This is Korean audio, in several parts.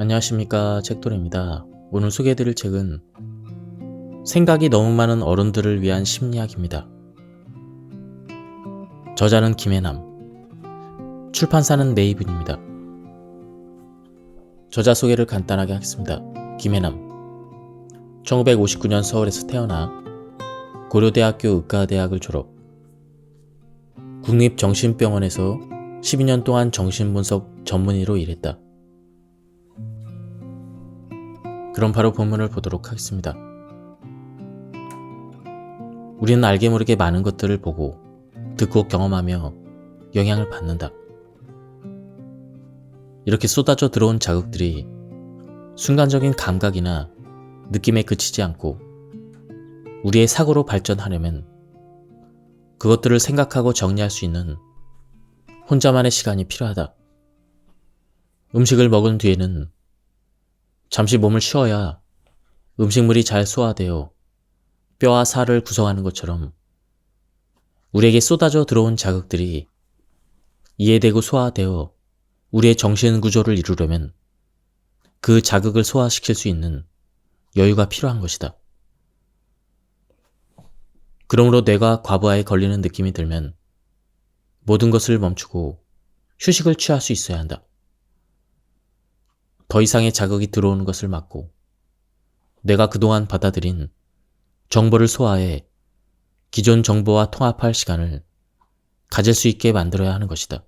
안녕하십니까, 책돌입니다. 오늘 소개해드릴 책은 생각이 너무 많은 어른들을 위한 심리학입니다. 저자는 김혜남, 출판사는 네이븐입니다. 저자 소개를 간단하게 하겠습니다. 김혜남, 1959년 서울에서 태어나 고려대학교 의과대학을 졸업, 국립정신병원에서 12년 동안 정신분석 전문의로 일했다. 그럼 바로 본문을 보도록 하겠습니다. 우리는 알게 모르게 많은 것들을 보고, 듣고 경험하며 영향을 받는다. 이렇게 쏟아져 들어온 자극들이 순간적인 감각이나 느낌에 그치지 않고 우리의 사고로 발전하려면 그것들을 생각하고 정리할 수 있는 혼자만의 시간이 필요하다. 음식을 먹은 뒤에는 잠시 몸을 쉬어야 음식물이 잘 소화되어 뼈와 살을 구성하는 것처럼 우리에게 쏟아져 들어온 자극들이 이해되고 소화되어 우리의 정신 구조를 이루려면 그 자극을 소화시킬 수 있는 여유가 필요한 것이다. 그러므로 뇌가 과부하에 걸리는 느낌이 들면 모든 것을 멈추고 휴식을 취할 수 있어야 한다. 더 이상의 자극이 들어오는 것을 막고 뇌가 그동안 받아들인 정보를 소화해 기존 정보와 통합할 시간을 가질 수 있게 만들어야 하는 것이다.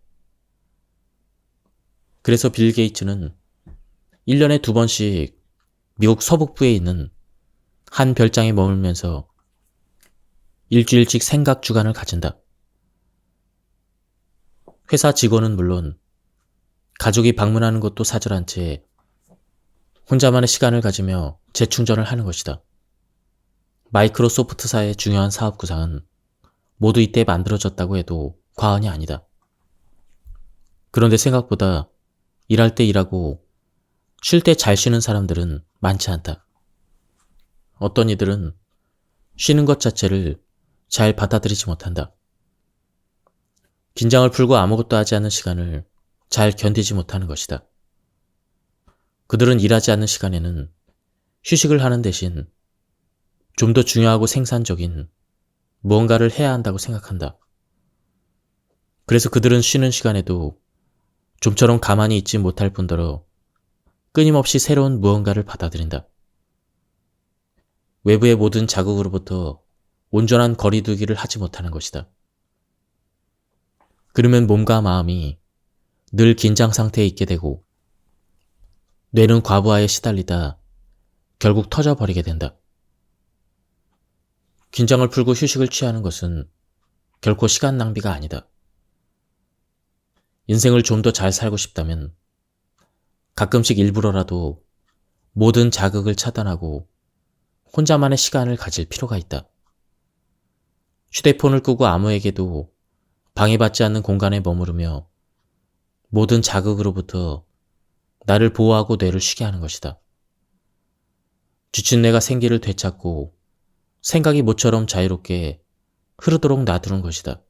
그래서 빌 게이츠는 1년에 2번씩 미국 서북부에 있는 한 별장에 머물면서 일주일씩 생각 주간을 가진다. 회사 직원은 물론 가족이 방문하는 것도 사절한 채 혼자만의 시간을 가지며 재충전을 하는 것이다. 마이크로소프트사의 중요한 사업 구상은 모두 이때 만들어졌다고 해도 과언이 아니다. 그런데 생각보다 일할 때 일하고 쉴 때 잘 쉬는 사람들은 많지 않다. 어떤 이들은 쉬는 것 자체를 잘 받아들이지 못한다. 긴장을 풀고 아무것도 하지 않는 시간을 잘 견디지 못하는 것이다. 그들은 일하지 않는 시간에는 휴식을 하는 대신 좀 더 중요하고 생산적인 무언가를 해야 한다고 생각한다. 그래서 그들은 쉬는 시간에도 좀처럼 가만히 있지 못할 뿐더러 끊임없이 새로운 무언가를 받아들인다. 외부의 모든 자극으로부터 온전한 거리두기를 하지 못하는 것이다. 그러면 몸과 마음이 늘 긴장 상태에 있게 되고 뇌는 과부하에 시달리다 결국 터져버리게 된다. 긴장을 풀고 휴식을 취하는 것은 결코 시간 낭비가 아니다. 인생을 좀 더 잘 살고 싶다면 가끔씩 일부러라도 모든 자극을 차단하고 혼자만의 시간을 가질 필요가 있다. 휴대폰을 끄고 아무에게도 방해받지 않는 공간에 머무르며 모든 자극으로부터 나를 보호하고 뇌를 쉬게 하는 것이다. 지친 뇌가 생기를 되찾고 생각이 모처럼 자유롭게 흐르도록 놔두는 것이다.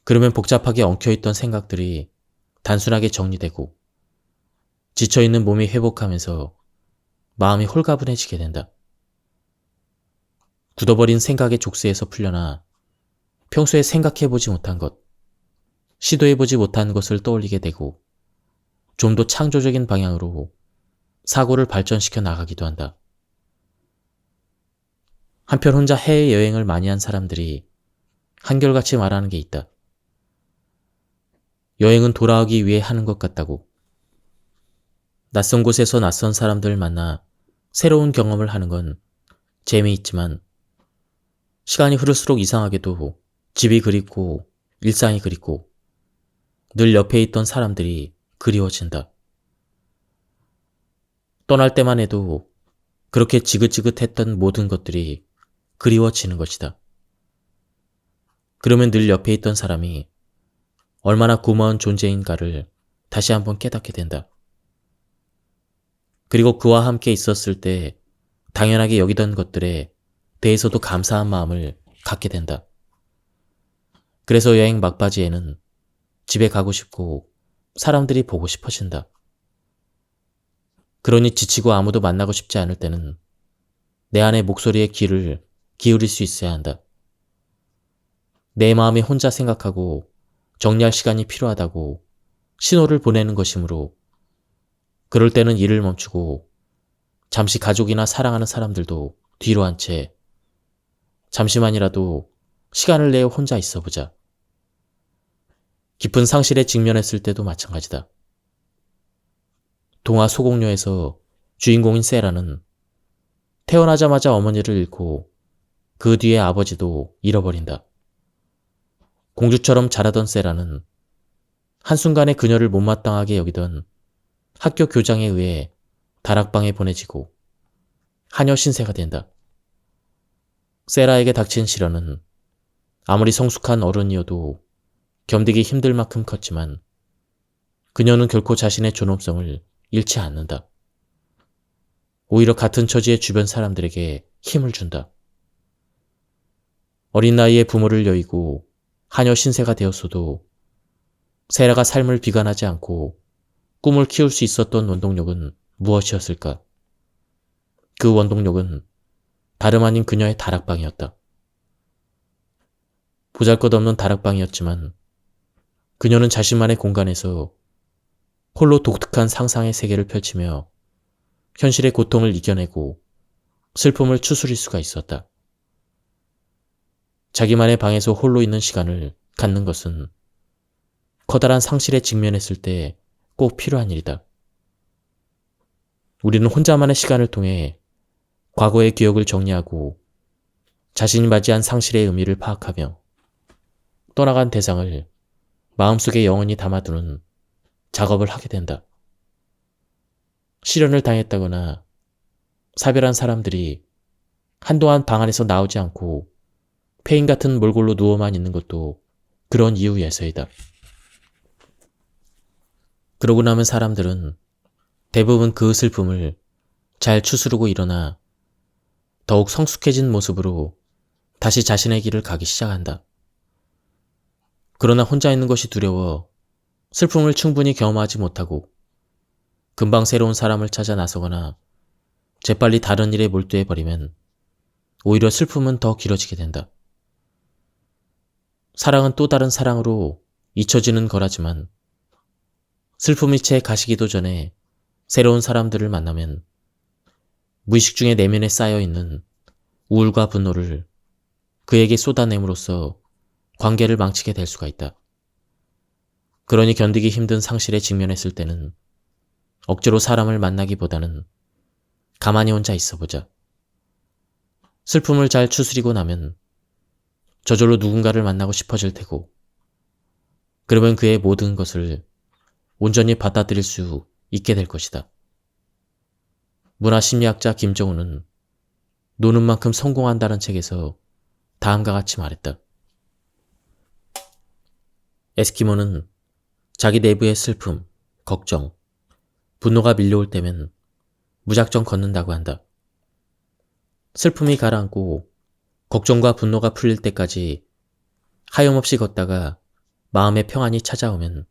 그러면 복잡하게 엉켜있던 생각들이 단순하게 정리되고 지쳐있는 몸이 회복하면서 마음이 홀가분해지게 된다. 굳어버린 생각의 족쇄에서 풀려나 평소에 생각해보지 못한 것, 시도해보지 못한 것을 떠올리게 되고 좀 더 창조적인 방향으로 사고를 발전시켜 나가기도 한다. 한편 혼자 해외여행을 많이 한 사람들이 한결같이 말하는 게 있다. 여행은 돌아오기 위해 하는 것 같다고. 낯선 곳에서 낯선 사람들을 만나 새로운 경험을 하는 건 재미있지만 시간이 흐를수록 이상하게도 집이 그립고 일상이 그립고 늘 옆에 있던 사람들이 그리워진다. 떠날 때만 해도 그렇게 지긋지긋했던 모든 것들이 그리워지는 것이다. 그러면 늘 옆에 있던 사람이 얼마나 고마운 존재인가를 다시 한번 깨닫게 된다. 그리고 그와 함께 있었을 때 당연하게 여기던 것들에 대해서도 감사한 마음을 갖게 된다. 그래서 여행 막바지에는 집에 가고 싶고 사람들이 보고 싶어진다. 그러니 지치고 아무도 만나고 싶지 않을 때는 내 안의 목소리에 귀를 기울일 수 있어야 한다. 내 마음이 혼자 생각하고 정리할 시간이 필요하다고 신호를 보내는 것이므로 그럴 때는 일을 멈추고 잠시 가족이나 사랑하는 사람들도 뒤로 한 채 잠시만이라도 시간을 내어 혼자 있어보자. 깊은 상실에 직면했을 때도 마찬가지다. 동화 소공녀에서 주인공인 세라는 태어나자마자 어머니를 잃고 그 뒤에 아버지도 잃어버린다. 공주처럼 자라던 세라는 한순간에 그녀를 못마땅하게 여기던 학교 교장에 의해 다락방에 보내지고 하녀 신세가 된다. 세라에게 닥친 시련은 아무리 성숙한 어른이어도 견디기 힘들 만큼 컸지만 그녀는 결코 자신의 존엄성을 잃지 않는다. 오히려 같은 처지의 주변 사람들에게 힘을 준다. 어린 나이에 부모를 여의고 하녀 신세가 되었어도 세라가 삶을 비관하지 않고 꿈을 키울 수 있었던 원동력은 무엇이었을까? 그 원동력은 다름 아닌 그녀의 다락방이었다. 보잘것없는 다락방이었지만 그녀는 자신만의 공간에서 홀로 독특한 상상의 세계를 펼치며 현실의 고통을 이겨내고 슬픔을 추스릴 수가 있었다. 자기만의 방에서 홀로 있는 시간을 갖는 것은 커다란 상실에 직면했을 때 꼭 필요한 일이다. 우리는 혼자만의 시간을 통해 과거의 기억을 정리하고 자신이 맞이한 상실의 의미를 파악하며 떠나간 대상을 마음속에 영원히 담아두는 작업을 하게 된다. 시련을 당했다거나 사별한 사람들이 한동안 방 안에서 나오지 않고 폐인 같은 몰골로 누워만 있는 것도 그런 이유에서이다. 그러고 나면 사람들은 대부분 그 슬픔을 잘 추스르고 일어나 더욱 성숙해진 모습으로 다시 자신의 길을 가기 시작한다. 그러나 혼자 있는 것이 두려워 슬픔을 충분히 경험하지 못하고 금방 새로운 사람을 찾아 나서거나 재빨리 다른 일에 몰두해버리면 오히려 슬픔은 더 길어지게 된다. 사랑은 또 다른 사랑으로 잊혀지는 거라지만 슬픔이 채 가시기도 전에 새로운 사람들을 만나면 무의식 중에 내면에 쌓여있는 우울과 분노를 그에게 쏟아냄으로써 관계를 망치게 될 수가 있다. 그러니 견디기 힘든 상실에 직면했을 때는 억지로 사람을 만나기보다는 가만히 혼자 있어보자. 슬픔을 잘 추스리고 나면 저절로 누군가를 만나고 싶어질 테고 그러면 그의 모든 것을 온전히 받아들일 수 있게 될 것이다. 문화심리학자 김정우는 노는 만큼 성공한다는 책에서 다음과 같이 말했다. 에스키모는 자기 내부의 슬픔, 걱정, 분노가 밀려올 때면 무작정 걷는다고 한다. 슬픔이 가라앉고 걱정과 분노가 풀릴 때까지 하염없이 걷다가 마음의 평안이 찾아오면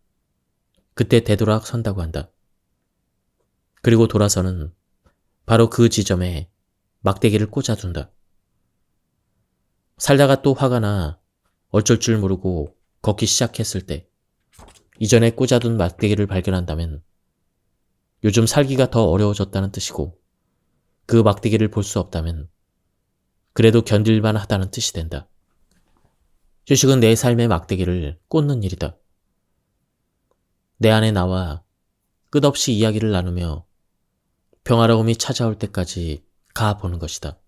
그때 되돌아선다고 한다. 그리고 돌아서는 바로 그 지점에 막대기를 꽂아둔다. 살다가 또 화가 나 어쩔 줄 모르고 걷기 시작했을 때 이전에 꽂아둔 막대기를 발견한다면 요즘 살기가 더 어려워졌다는 뜻이고 그 막대기를 볼 수 없다면 그래도 견딜만 하다는 뜻이 된다. 휴식은 내 삶의 막대기를 꽂는 일이다. 내 안에 나와 끝없이 이야기를 나누며 평화로움이 찾아올 때까지 가보는 것이다.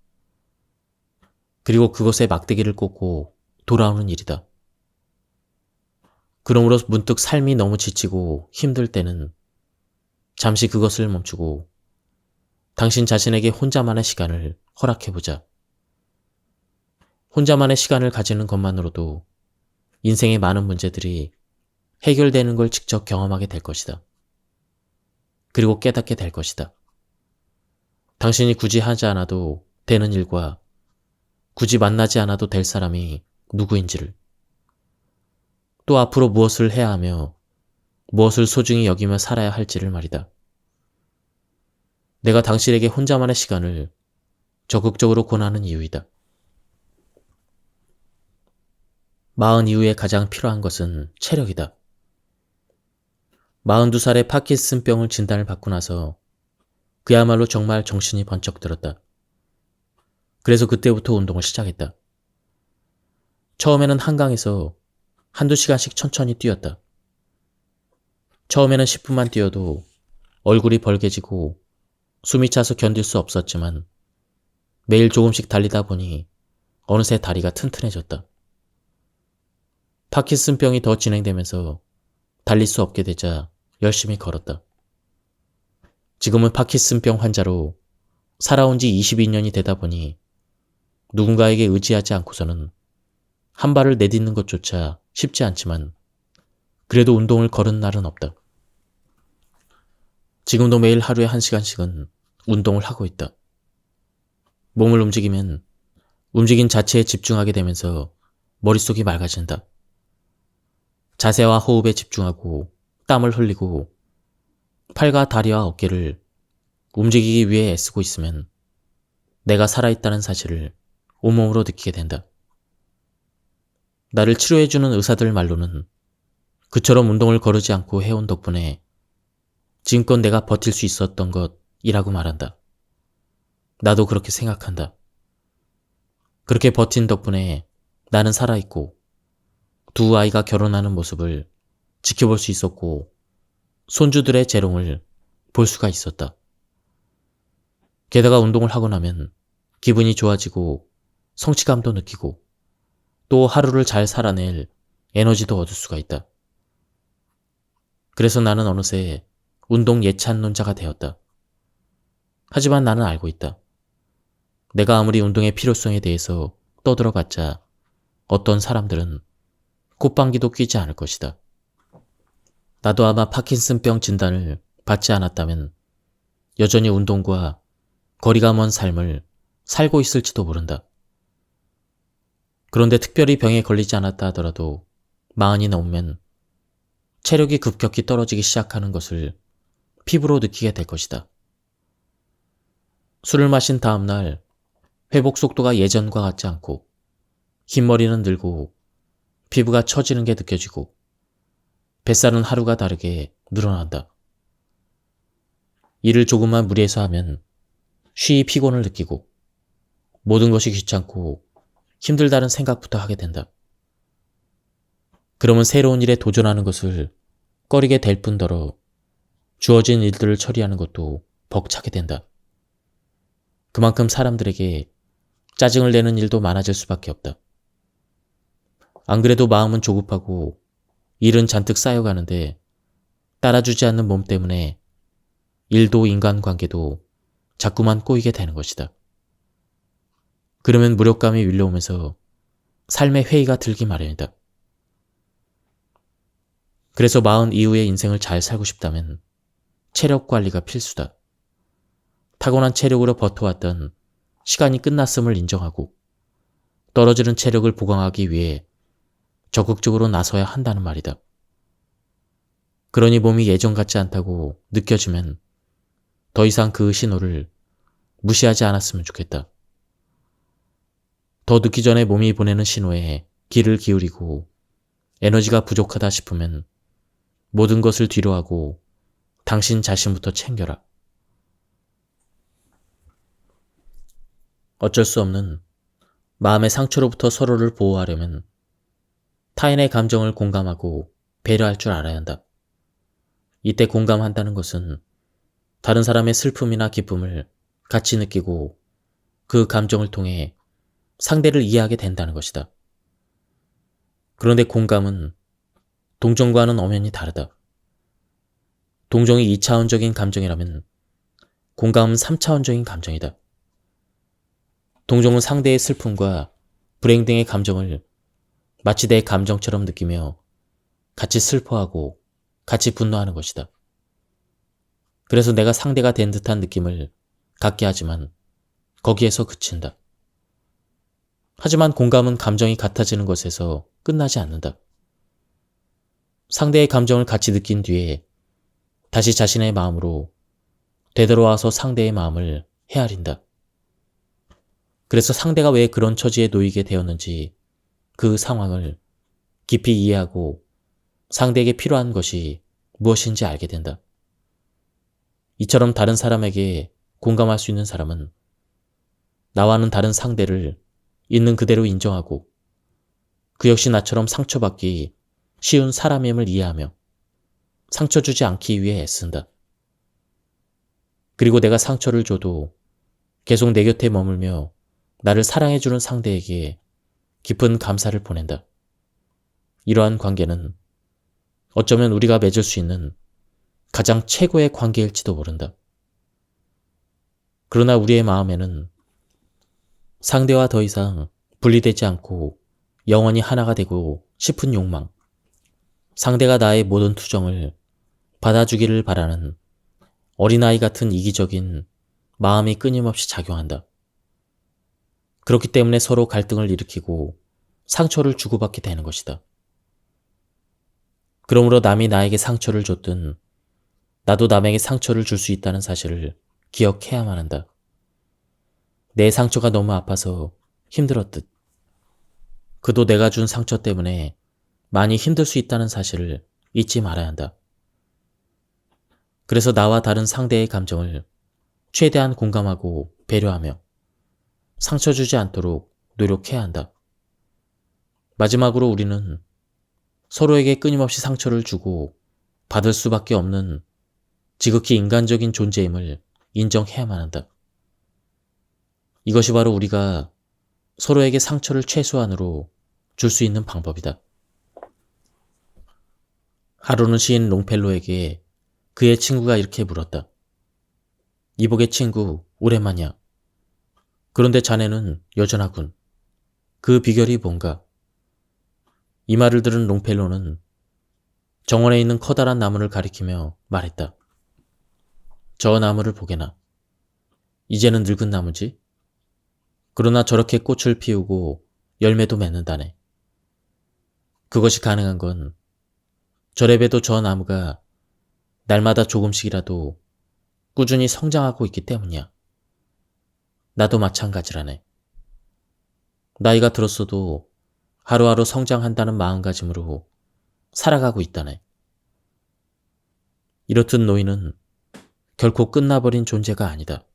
그리고 그것에 막대기를 꽂고 돌아오는 일이다. 그러므로 문득 삶이 너무 지치고 힘들 때는 잠시 그것을 멈추고 당신 자신에게 혼자만의 시간을 허락해보자. 혼자만의 시간을 가지는 것만으로도 인생의 많은 문제들이 해결되는 걸 직접 경험하게 될 것이다. 그리고 깨닫게 될 것이다. 당신이 굳이 하지 않아도 되는 일과 굳이 만나지 않아도 될 사람이 누구인지를, 또 앞으로 무엇을 해야 하며 무엇을 소중히 여기며 살아야 할지를 말이다. 내가 당신에게 혼자만의 시간을 적극적으로 권하는 이유이다. 마흔 이후에 가장 필요한 것은 체력이다. 42살에 파킨슨병을 진단을 받고 나서 그야말로 정말 정신이 번쩍 들었다. 그래서 그때부터 운동을 시작했다. 처음에는 한강에서 한두 시간씩 천천히 뛰었다. 처음에는 10분만 뛰어도 얼굴이 벌개지고 숨이 차서 견딜 수 없었지만 매일 조금씩 달리다 보니 어느새 다리가 튼튼해졌다. 파킨슨병이 더 진행되면서 달릴 수 없게 되자 열심히 걸었다. 지금은 파킨슨병 환자로 살아온 지 22년이 되다 보니 누군가에게 의지하지 않고서는 한 발을 내딛는 것조차 쉽지 않지만 그래도 운동을 걸은 날은 없다. 지금도 매일 하루에 1시간씩은 운동을 하고 있다. 몸을 움직이면 움직임 자체에 집중하게 되면서 머릿속이 맑아진다. 자세와 호흡에 집중하고 땀을 흘리고 팔과 다리와 어깨를 움직이기 위해 애쓰고 있으면 내가 살아있다는 사실을 온몸으로 느끼게 된다. 나를 치료해주는 의사들 말로는 그처럼 운동을 거르지 않고 해온 덕분에 지금껏 내가 버틸 수 있었던 것이라고 말한다. 나도 그렇게 생각한다. 그렇게 버틴 덕분에 나는 살아있고 두 아이가 결혼하는 모습을 지켜볼 수 있었고 손주들의 재롱을 볼 수가 있었다. 게다가 운동을 하고 나면 기분이 좋아지고 성취감도 느끼고 또 하루를 잘 살아낼 에너지도 얻을 수가 있다. 그래서 나는 어느새 운동 예찬론자가 되었다. 하지만 나는 알고 있다. 내가 아무리 운동의 필요성에 대해서 떠들어봤자 어떤 사람들은 콧방귀도 뀌지 않을 것이다. 나도 아마 파킨슨병 진단을 받지 않았다면 여전히 운동과 거리가 먼 삶을 살고 있을지도 모른다. 그런데 특별히 병에 걸리지 않았다 하더라도 40이 넘으면 체력이 급격히 떨어지기 시작하는 것을 피부로 느끼게 될 것이다. 술을 마신 다음 날 회복 속도가 예전과 같지 않고 흰머리는 늘고 피부가 처지는 게 느껴지고 뱃살은 하루가 다르게 늘어난다. 일을 조금만 무리해서 하면 쉬이 피곤을 느끼고 모든 것이 귀찮고 힘들다는 생각부터 하게 된다. 그러면 새로운 일에 도전하는 것을 꺼리게 될 뿐더러 주어진 일들을 처리하는 것도 벅차게 된다. 그만큼 사람들에게 짜증을 내는 일도 많아질 수밖에 없다. 안 그래도 마음은 조급하고 일은 잔뜩 쌓여가는데 따라주지 않는 몸 때문에 일도 인간관계도 자꾸만 꼬이게 되는 것이다. 그러면 무력감이 밀려오면서 삶의 회의가 들기 마련이다. 그래서 40 이후의 인생을 잘 살고 싶다면 체력 관리가 필수다. 타고난 체력으로 버텨왔던 시간이 끝났음을 인정하고 떨어지는 체력을 보강하기 위해 적극적으로 나서야 한다는 말이다. 그러니 몸이 예전 같지 않다고 느껴지면 더 이상 그 신호를 무시하지 않았으면 좋겠다. 더 늦기 전에 몸이 보내는 신호에 귀를 기울이고 에너지가 부족하다 싶으면 모든 것을 뒤로하고 당신 자신부터 챙겨라. 어쩔 수 없는 마음의 상처로부터 서로를 보호하려면 타인의 감정을 공감하고 배려할 줄 알아야 한다. 이때 공감한다는 것은 다른 사람의 슬픔이나 기쁨을 같이 느끼고 그 감정을 통해 상대를 이해하게 된다는 것이다. 그런데 공감은 동정과는 엄연히 다르다. 동정이 2차원적인 감정이라면 공감은 3차원적인 감정이다. 동정은 상대의 슬픔과 불행 등의 감정을 마치 내 감정처럼 느끼며 같이 슬퍼하고 같이 분노하는 것이다. 그래서 내가 상대가 된 듯한 느낌을 갖게 하지만 거기에서 그친다. 하지만 공감은 감정이 같아지는 것에서 끝나지 않는다. 상대의 감정을 같이 느낀 뒤에 다시 자신의 마음으로 되돌아와서 상대의 마음을 헤아린다. 그래서 상대가 왜 그런 처지에 놓이게 되었는지 그 상황을 깊이 이해하고 상대에게 필요한 것이 무엇인지 알게 된다. 이처럼 다른 사람에게 공감할 수 있는 사람은 나와는 다른 상대를 있는 그대로 인정하고 그 역시 나처럼 상처받기 쉬운 사람임을 이해하며 상처 주지 않기 위해 애쓴다. 그리고 내가 상처를 줘도 계속 내 곁에 머물며 나를 사랑해주는 상대에게 깊은 감사를 보낸다. 이러한 관계는 어쩌면 우리가 맺을 수 있는 가장 최고의 관계일지도 모른다. 그러나 우리의 마음에는 상대와 더 이상 분리되지 않고 영원히 하나가 되고 싶은 욕망, 상대가 나의 모든 투정을 받아주기를 바라는 어린아이 같은 이기적인 마음이 끊임없이 작용한다. 그렇기 때문에 서로 갈등을 일으키고 상처를 주고받게 되는 것이다. 그러므로 남이 나에게 상처를 줬든 나도 남에게 상처를 줄 수 있다는 사실을 기억해야만 한다. 내 상처가 너무 아파서 힘들었듯 그도 내가 준 상처 때문에 많이 힘들 수 있다는 사실을 잊지 말아야 한다. 그래서 나와 다른 상대의 감정을 최대한 공감하고 배려하며 상처 주지 않도록 노력해야 한다. 마지막으로 우리는 서로에게 끊임없이 상처를 주고 받을 수밖에 없는 지극히 인간적인 존재임을 인정해야만 한다. 이것이 바로 우리가 서로에게 상처를 최소한으로 줄 수 있는 방법이다. 하루는 시인 롱펠로에게 그의 친구가 이렇게 물었다. 이복의 친구, 오랜만이야. 그런데 자네는 여전하군. 그 비결이 뭔가? 이 말을 들은 롱펠로는 정원에 있는 커다란 나무를 가리키며 말했다. 저 나무를 보게나. 이제는 늙은 나무지? 그러나 저렇게 꽃을 피우고 열매도 맺는다네. 그것이 가능한 건 저래봬도 저 나무가 날마다 조금씩이라도 꾸준히 성장하고 있기 때문이야. 나도 마찬가지라네. 나이가 들었어도 하루하루 성장한다는 마음가짐으로 살아가고 있다네. 이렇듯 노인은 결코 끝나버린 존재가 아니다.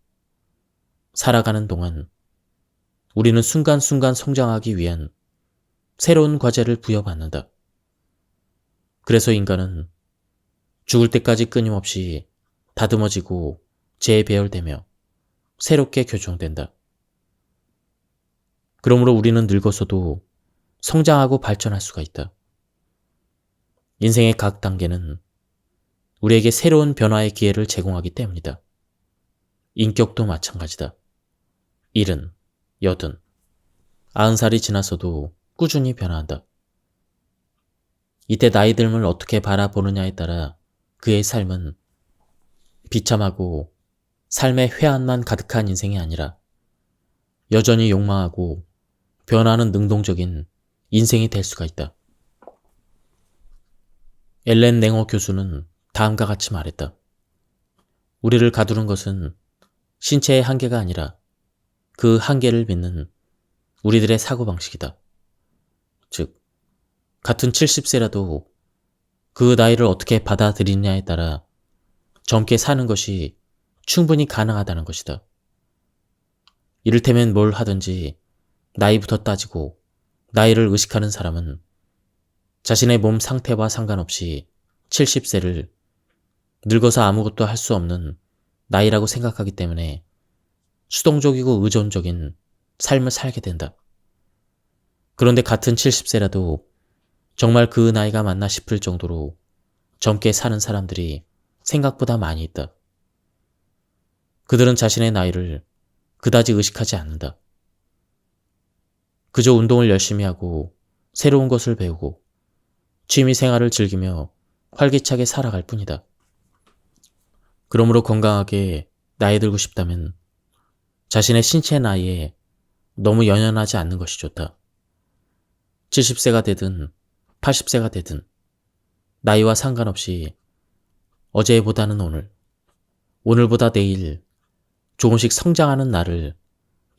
살아가는 동안 우리는 순간순간 성장하기 위한 새로운 과제를 부여받는다. 그래서 인간은 죽을 때까지 끊임없이 다듬어지고 재배열되며 새롭게 교정된다. 그러므로 우리는 늙어서도 성장하고 발전할 수가 있다. 인생의 각 단계는 우리에게 새로운 변화의 기회를 제공하기 때문이다. 인격도 마찬가지다. 70, 80, 90살이 지나서도 꾸준히 변화한다. 이때 나이 듦을 어떻게 바라보느냐에 따라 그의 삶은 비참하고 삶의 회한만 가득한 인생이 아니라 여전히 욕망하고 변화하는 능동적인 인생이 될 수가 있다. 엘렌 냉어 교수는 다음과 같이 말했다. 우리를 가두는 것은 신체의 한계가 아니라 그 한계를 믿는 우리들의 사고방식이다. 즉, 같은 70세라도 그 나이를 어떻게 받아들이느냐에 따라 젊게 사는 것이 충분히 가능하다는 것이다. 이를테면 뭘 하든지 나이부터 따지고 나이를 의식하는 사람은 자신의 몸 상태와 상관없이 70세를 늙어서 아무것도 할 수 없는 나이라고 생각하기 때문에 수동적이고 의존적인 삶을 살게 된다. 그런데 같은 70세라도 정말 그 나이가 맞나 싶을 정도로 젊게 사는 사람들이 생각보다 많이 있다. 그들은 자신의 나이를 그다지 의식하지 않는다. 그저 운동을 열심히 하고 새로운 것을 배우고 취미 생활을 즐기며 활기차게 살아갈 뿐이다. 그러므로 건강하게 나이 들고 싶다면 자신의 신체 나이에 너무 연연하지 않는 것이 좋다. 70세가 되든 80세가 되든 나이와 상관없이 어제보다는 오늘, 오늘보다 내일 조금씩 성장하는 나를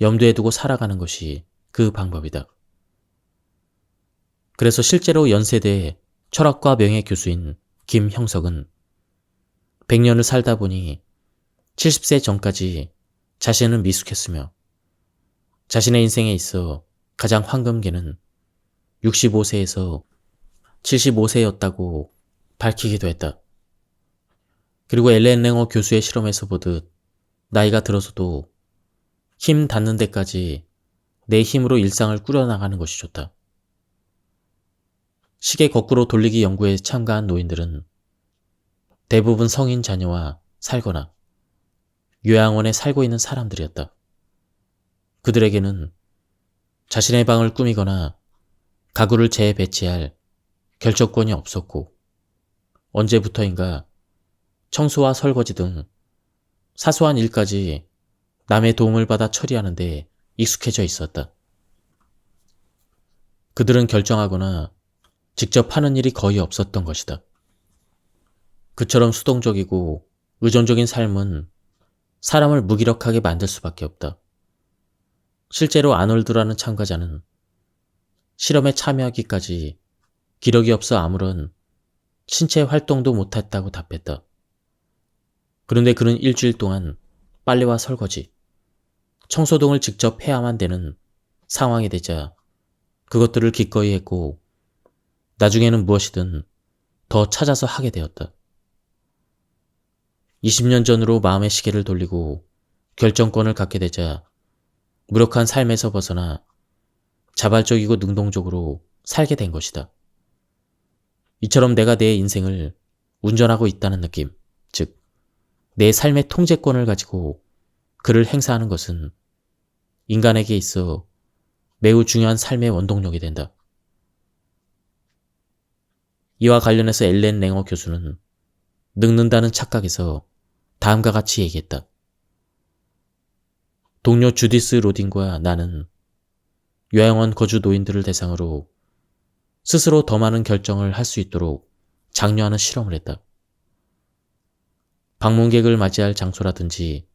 염두에 두고 살아가는 것이 그 방법이다. 그래서 실제로 연세대 철학과 명예 교수인 김형석은 100년을 살다 보니 70세 전까지 자신은 미숙했으며 자신의 인생에 있어 가장 황금기는 65세에서 75세였다고 밝히기도 했다. 그리고 엘렌 랭어 교수의 실험에서 보듯 나이가 들어서도 힘 닿는 데까지 내 힘으로 일상을 꾸려나가는 것이 좋다. 시계 거꾸로 돌리기 연구에 참가한 노인들은 대부분 성인 자녀와 살거나 요양원에 살고 있는 사람들이었다. 그들에게는 자신의 방을 꾸미거나 가구를 재배치할 결정권이 없었고 언제부터인가 청소와 설거지 등 사소한 일까지 남의 도움을 받아 처리하는데 익숙해져 있었다. 그들은 결정하거나 직접 하는 일이 거의 없었던 것이다. 그처럼 수동적이고 의존적인 삶은 사람을 무기력하게 만들 수밖에 없다. 실제로 아놀드라는 참가자는 실험에 참여하기까지 기력이 없어 아무런 신체 활동도 못했다고 답했다. 그런데 그는 일주일 동안 빨래와 설거지, 청소 등을 직접 해야만 되는 상황이 되자 그것들을 기꺼이 했고 나중에는 무엇이든 더 찾아서 하게 되었다. 20년 전으로 마음의 시계를 돌리고 결정권을 갖게 되자 무력한 삶에서 벗어나 자발적이고 능동적으로 살게 된 것이다. 이처럼 내가 내 인생을 운전하고 있다는 느낌, 즉, 내 삶의 통제권을 가지고 그를 행사하는 것은 인간에게 있어 매우 중요한 삶의 원동력이 된다. 이와 관련해서 엘렌 랭어 교수는 늙는다는 착각에서 다음과 같이 얘기했다. 동료 주디스 로딘과 나는 요양원 거주 노인들을 대상으로 스스로 더 많은 결정을 할 수 있도록 장려하는 실험을 했다. 방문객을 맞이할 장소라든지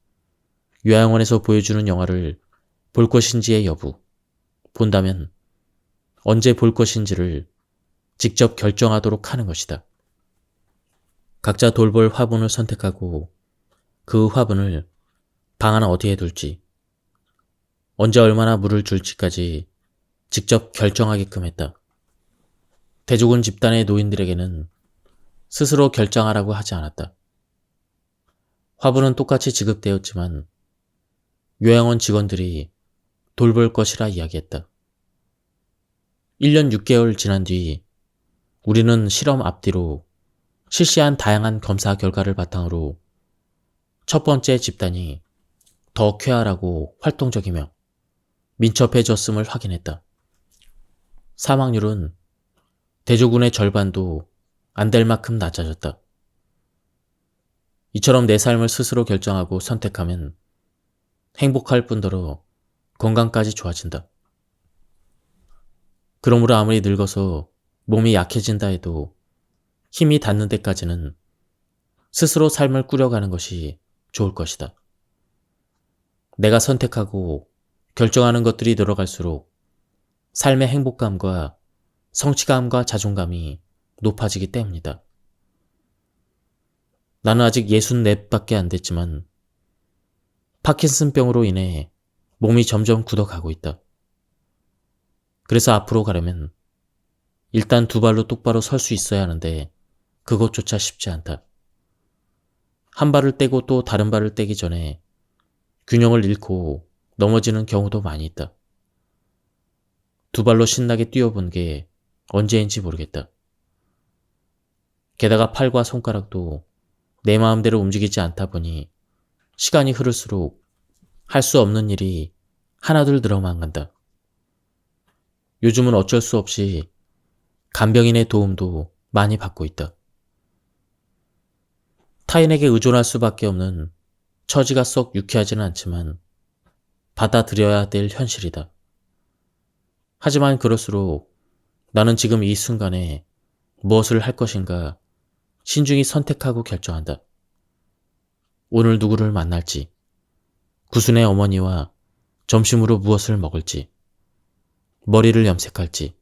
요양원에서 보여주는 영화를 볼 것인지의 여부, 본다면 언제 볼 것인지를 직접 결정하도록 하는 것이다. 각자 돌볼 화분을 선택하고 그 화분을 방 하나 어디에 둘지, 언제 얼마나 물을 줄지까지 직접 결정하게끔 했다. 대조군 집단의 노인들에게는 스스로 결정하라고 하지 않았다. 화분은 똑같이 지급되었지만 요양원 직원들이 돌볼 것이라 이야기했다. 1년 6개월 지난 뒤 우리는 실험 앞뒤로 실시한 다양한 검사 결과를 바탕으로 첫 번째 집단이 더 쾌활하고 활동적이며 민첩해졌음을 확인했다. 사망률은 대조군의 절반도 안 될 만큼 낮아졌다. 이처럼 내 삶을 스스로 결정하고 선택하면 행복할 뿐더러 건강까지 좋아진다. 그러므로 아무리 늙어서 몸이 약해진다 해도 힘이 닿는 데까지는 스스로 삶을 꾸려가는 것이 좋을 것이다. 내가 선택하고 결정하는 것들이 늘어갈수록 삶의 행복감과 성취감과 자존감이 높아지기 때문이다. 나는 아직 64밖에 안 됐지만 파킨슨병으로 인해 몸이 점점 굳어가고 있다. 그래서 앞으로 가려면 일단 두 발로 똑바로 설 수 있어야 하는데 그것조차 쉽지 않다. 한 발을 떼고 또 다른 발을 떼기 전에 균형을 잃고 넘어지는 경우도 많이 있다. 두 발로 신나게 뛰어본 게 언제인지 모르겠다. 게다가 팔과 손가락도 내 마음대로 움직이지 않다 보니 시간이 흐를수록 할 수 없는 일이 하나둘 늘어만 간다. 요즘은 어쩔 수 없이 간병인의 도움도 많이 받고 있다. 타인에게 의존할 수밖에 없는 처지가 썩 유쾌하지는 않지만 받아들여야 될 현실이다. 하지만 그럴수록 나는 지금 이 순간에 무엇을 할 것인가 신중히 선택하고 결정한다. 오늘 누구를 만날지, 구순의 어머니와 점심으로 무엇을 먹을지, 머리를 염색할지,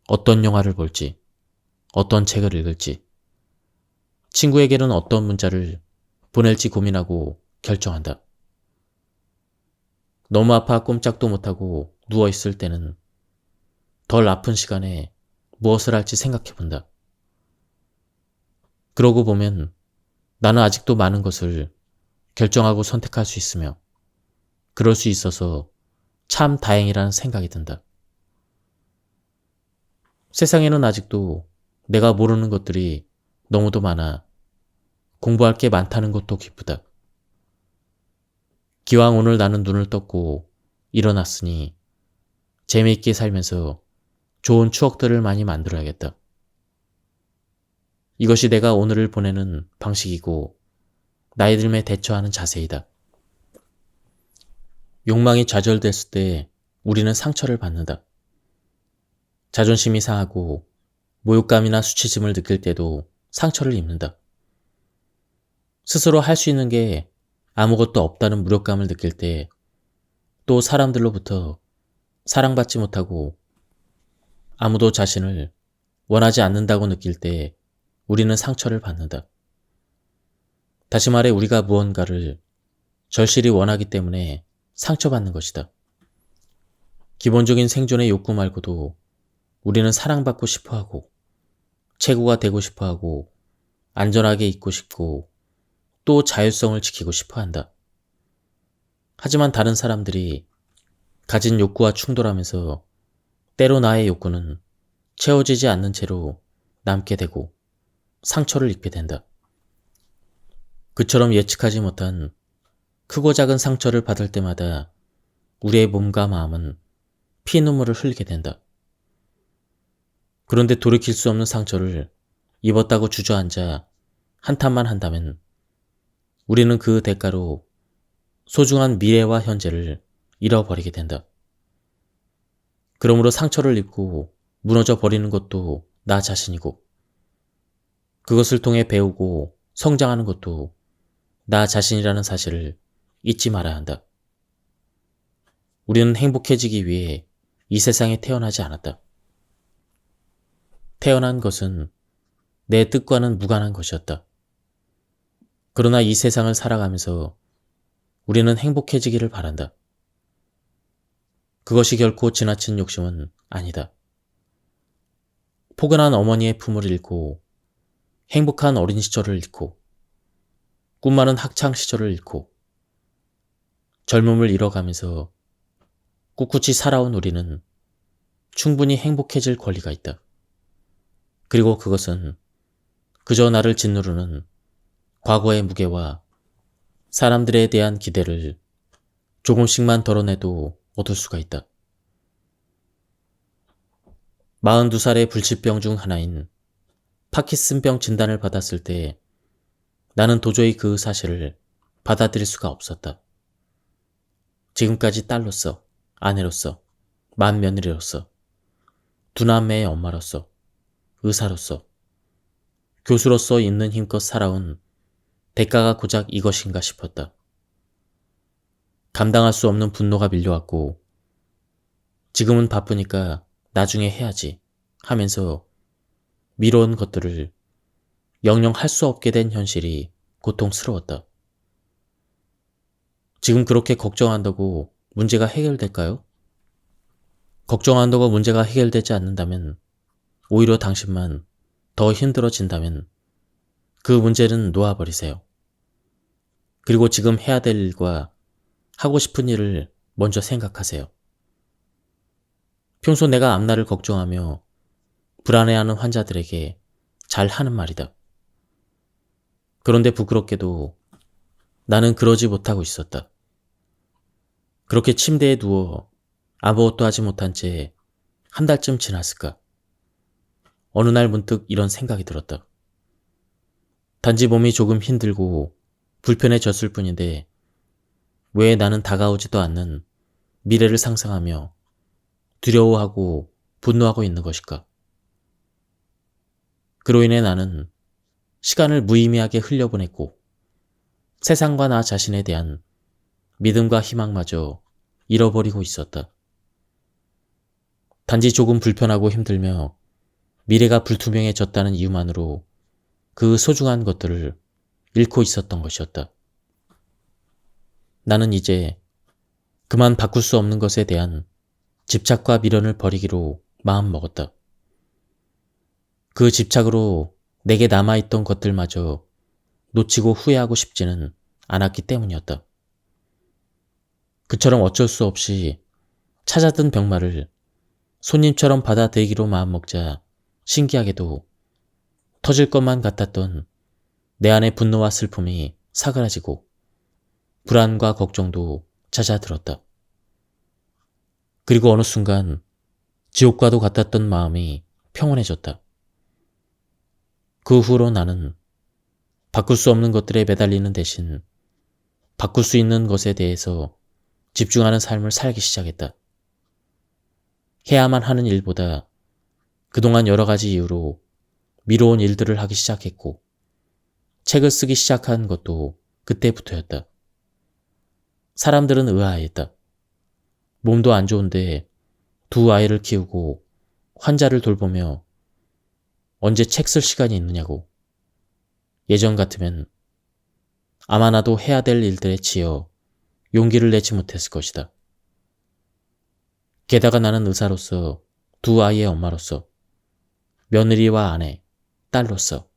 어떤 영화를 볼지, 어떤 책을 읽을지, 친구에게는 어떤 문자를 보낼지 고민하고 결정한다. 너무 아파 꼼짝도 못하고 누워있을 때는 덜 아픈 시간에 무엇을 할지 생각해본다. 그러고 보면 나는 아직도 많은 것을 결정하고 선택할 수 있으며 그럴 수 있어서 참 다행이라는 생각이 든다. 세상에는 아직도 내가 모르는 것들이 너무도 많아 공부할 게 많다는 것도 기쁘다. 기왕 오늘 나는 눈을 떴고 일어났으니 재미있게 살면서 좋은 추억들을 많이 만들어야겠다. 이것이 내가 오늘을 보내는 방식이고 나이 들매 대처하는 자세이다. 욕망이 좌절됐을 때 우리는 상처를 받는다. 자존심이 상하고 모욕감이나 수치심을 느낄 때도 상처를 입는다. 스스로 할 수 있는 게 아무것도 없다는 무력감을 느낄 때 또 사람들로부터 사랑받지 못하고 아무도 자신을 원하지 않는다고 느낄 때 우리는 상처를 받는다. 다시 말해 우리가 무언가를 절실히 원하기 때문에 상처받는 것이다. 기본적인 생존의 욕구 말고도 우리는 사랑받고 싶어하고 최고가 되고 싶어하고 안전하게 있고 싶고 또 자율성을 지키고 싶어한다. 하지만 다른 사람들이 가진 욕구와 충돌하면서 때로 나의 욕구는 채워지지 않는 채로 남게 되고 상처를 입게 된다. 그처럼 예측하지 못한 크고 작은 상처를 받을 때마다 우리의 몸과 마음은 피눈물을 흘리게 된다. 그런데 돌이킬 수 없는 상처를 입었다고 주저앉아 한탄만 한다면 우리는 그 대가로 소중한 미래와 현재를 잃어버리게 된다. 그러므로 상처를 입고 무너져 버리는 것도 나 자신이고 그것을 통해 배우고 성장하는 것도 나 자신이라는 사실을 잊지 말아야 한다. 우리는 행복해지기 위해 이 세상에 태어나지 않았다. 태어난 것은 내 뜻과는 무관한 것이었다. 그러나 이 세상을 살아가면서 우리는 행복해지기를 바란다. 그것이 결코 지나친 욕심은 아니다. 포근한 어머니의 품을 잃고 행복한 어린 시절을 잃고 꿈 많은 학창 시절을 잃고 젊음을 잃어가면서 꿋꿋이 살아온 우리는 충분히 행복해질 권리가 있다. 그리고 그것은 그저 나를 짓누르는 과거의 무게와 사람들에 대한 기대를 조금씩만 덜어내도 얻을 수가 있다. 42살의 불치병 중 하나인 파킨슨병 진단을 받았을 때 나는 도저히 그 사실을 받아들일 수가 없었다. 지금까지 딸로서, 아내로서, 맏며느리로서, 두 남매의 엄마로서, 의사로서, 교수로서 있는 힘껏 살아온 대가가 고작 이것인가 싶었다. 감당할 수 없는 분노가 밀려왔고 지금은 바쁘니까 나중에 해야지 하면서 미뤄온 것들을 영영 할 수 없게 된 현실이 고통스러웠다. 지금 그렇게 걱정한다고 문제가 해결될까요? 걱정한다고 문제가 해결되지 않는다면 오히려 당신만 더 힘들어진다면 그 문제는 놓아버리세요. 그리고 지금 해야 될 일과 하고 싶은 일을 먼저 생각하세요. 평소 내가 앞날을 걱정하며 불안해하는 환자들에게 잘 하는 말이다. 그런데 부끄럽게도 나는 그러지 못하고 있었다. 그렇게 침대에 누워 아무것도 하지 못한 채 한 달쯤 지났을까. 어느 날 문득 이런 생각이 들었다. 단지 몸이 조금 힘들고 불편해졌을 뿐인데 왜 나는 다가오지도 않는 미래를 상상하며 두려워하고 분노하고 있는 것일까? 그로 인해 나는 시간을 무의미하게 흘려보냈고 세상과 나 자신에 대한 믿음과 희망마저 잃어버리고 있었다. 단지 조금 불편하고 힘들며 미래가 불투명해졌다는 이유만으로 그 소중한 것들을 잃고 있었던 것이었다. 나는 이제 그만 바꿀 수 없는 것에 대한 집착과 미련을 버리기로 마음먹었다. 그 집착으로 내게 남아있던 것들마저 놓치고 후회하고 싶지는 않았기 때문이었다. 그처럼 어쩔 수 없이 찾아든 병마를 손님처럼 받아들이기로 마음먹자 신기하게도 터질 것만 같았던 내 안의 분노와 슬픔이 사그라지고 불안과 걱정도 잦아들었다. 그리고 어느 순간 지옥과도 같았던 마음이 평온해졌다. 그 후로 나는 바꿀 수 없는 것들에 매달리는 대신 바꿀 수 있는 것에 대해서 집중하는 삶을 살기 시작했다. 해야만 하는 일보다 그동안 여러 가지 이유로 미뤄온 일들을 하기 시작했고 책을 쓰기 시작한 것도 그때부터였다. 사람들은 의아했다. 몸도 안 좋은데 두 아이를 키우고 환자를 돌보며 언제 책 쓸 시간이 있느냐고. 예전 같으면 아마 나도 해야 될 일들에 치여 용기를 내지 못했을 것이다. 게다가 나는 의사로서, 두 아이의 엄마로서, 며느리와 아내, 딸로서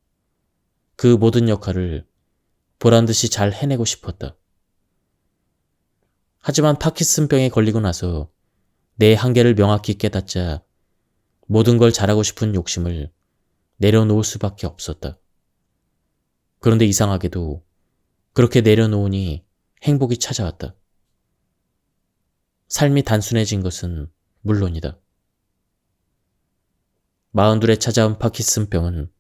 그 모든 역할을 보란듯이 잘 해내고 싶었다. 하지만 파킨슨병에 걸리고 나서 내 한계를 명확히 깨닫자 모든 걸 잘하고 싶은 욕심을 내려놓을 수밖에 없었다. 그런데 이상하게도 그렇게 내려놓으니 행복이 찾아왔다. 삶이 단순해진 것은 물론이다. 42에 찾아온 파킨슨병은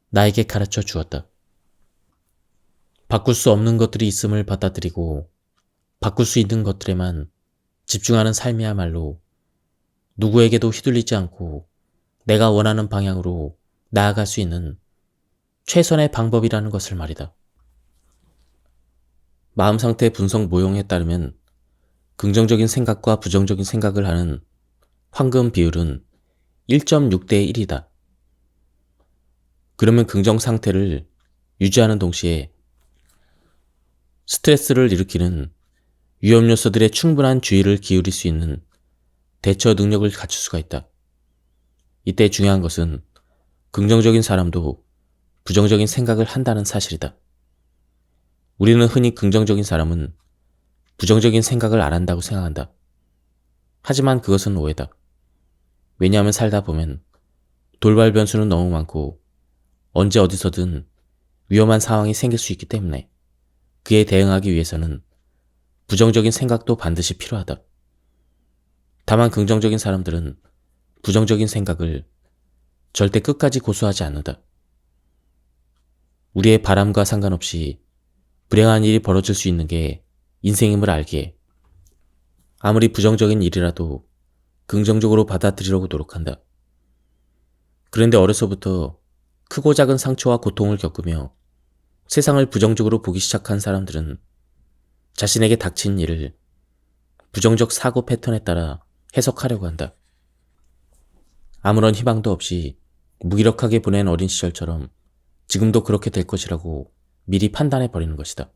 나에게 가르쳐 주었다. 바꿀 수 없는 것들이 있음을 받아들이고 바꿀 수 있는 것들에만 집중하는 삶이야말로 누구에게도 휘둘리지 않고 내가 원하는 방향으로 나아갈 수 있는 최선의 방법이라는 것을 말이다. 마음상태 분석 모형에 따르면 긍정적인 생각과 부정적인 생각을 하는 황금 비율은 1.6대 1이다. 그러면 긍정 상태를 유지하는 동시에 스트레스를 일으키는 위험 요소들에 충분한 주의를 기울일 수 있는 대처 능력을 갖출 수가 있다. 이때 중요한 것은 긍정적인 사람도 부정적인 생각을 한다는 사실이다. 우리는 흔히 긍정적인 사람은 부정적인 생각을 안 한다고 생각한다. 하지만 그것은 오해다. 왜냐하면 살다 보면 돌발 변수는 너무 많고 언제 어디서든 위험한 상황이 생길 수 있기 때문에 그에 대응하기 위해서는 부정적인 생각도 반드시 필요하다. 다만 긍정적인 사람들은 부정적인 생각을 절대 끝까지 고수하지 않는다. 우리의 바람과 상관없이 불행한 일이 벌어질 수 있는 게 인생임을 알기에 아무리 부정적인 일이라도 긍정적으로 받아들이려고 노력한다. 그런데 어려서부터 크고 작은 상처와 고통을 겪으며 세상을 부정적으로 보기 시작한 사람들은 자신에게 닥친 일을 부정적 사고 패턴에 따라 해석하려고 한다. 아무런 희망도 없이 무기력하게 보낸 어린 시절처럼 지금도 그렇게 될 것이라고 미리 판단해버리는 것이다.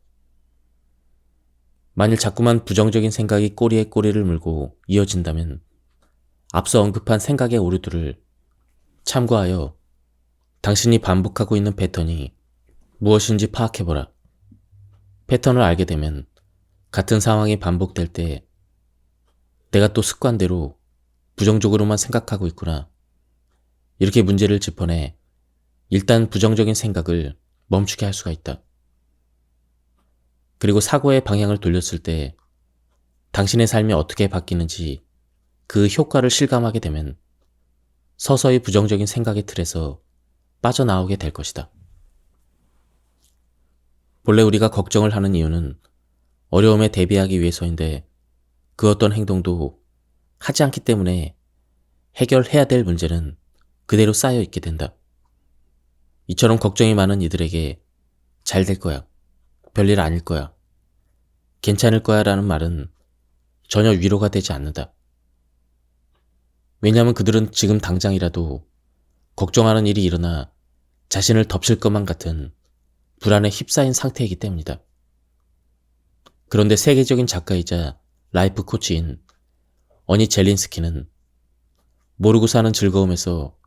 만일 자꾸만 부정적인 생각이 꼬리에 꼬리를 물고 이어진다면 앞서 언급한 생각의 오류들을 참고하여 당신이 반복하고 있는 패턴이 무엇인지 파악해보라. 패턴을 알게 되면 같은 상황이 반복될 때 내가 또 습관대로 부정적으로만 생각하고 있구나. 이렇게 문제를 짚어내 일단 부정적인 생각을 멈추게 할 수가 있다. 그리고 사고의 방향을 돌렸을 때 당신의 삶이 어떻게 바뀌는지 그 효과를 실감하게 되면 서서히 부정적인 생각의 틀에서 빠져나오게 될 것이다. 본래 우리가 걱정을 하는 이유는 어려움에 대비하기 위해서인데 그 어떤 행동도 하지 않기 때문에 해결해야 될 문제는 그대로 쌓여 있게 된다. 이처럼 걱정이 많은 이들에게 잘 될 거야. 별일 아닐 거야. 괜찮을 거야 라는 말은 전혀 위로가 되지 않는다. 왜냐하면 그들은 지금 당장이라도 걱정하는 일이 일어나 자신을 덮칠 것만 같은 불안에 휩싸인 상태이기 때문이다. 그런데 세계적인 작가이자 라이프 코치인 어니 젤린스키는 모르고 사는 즐거움에서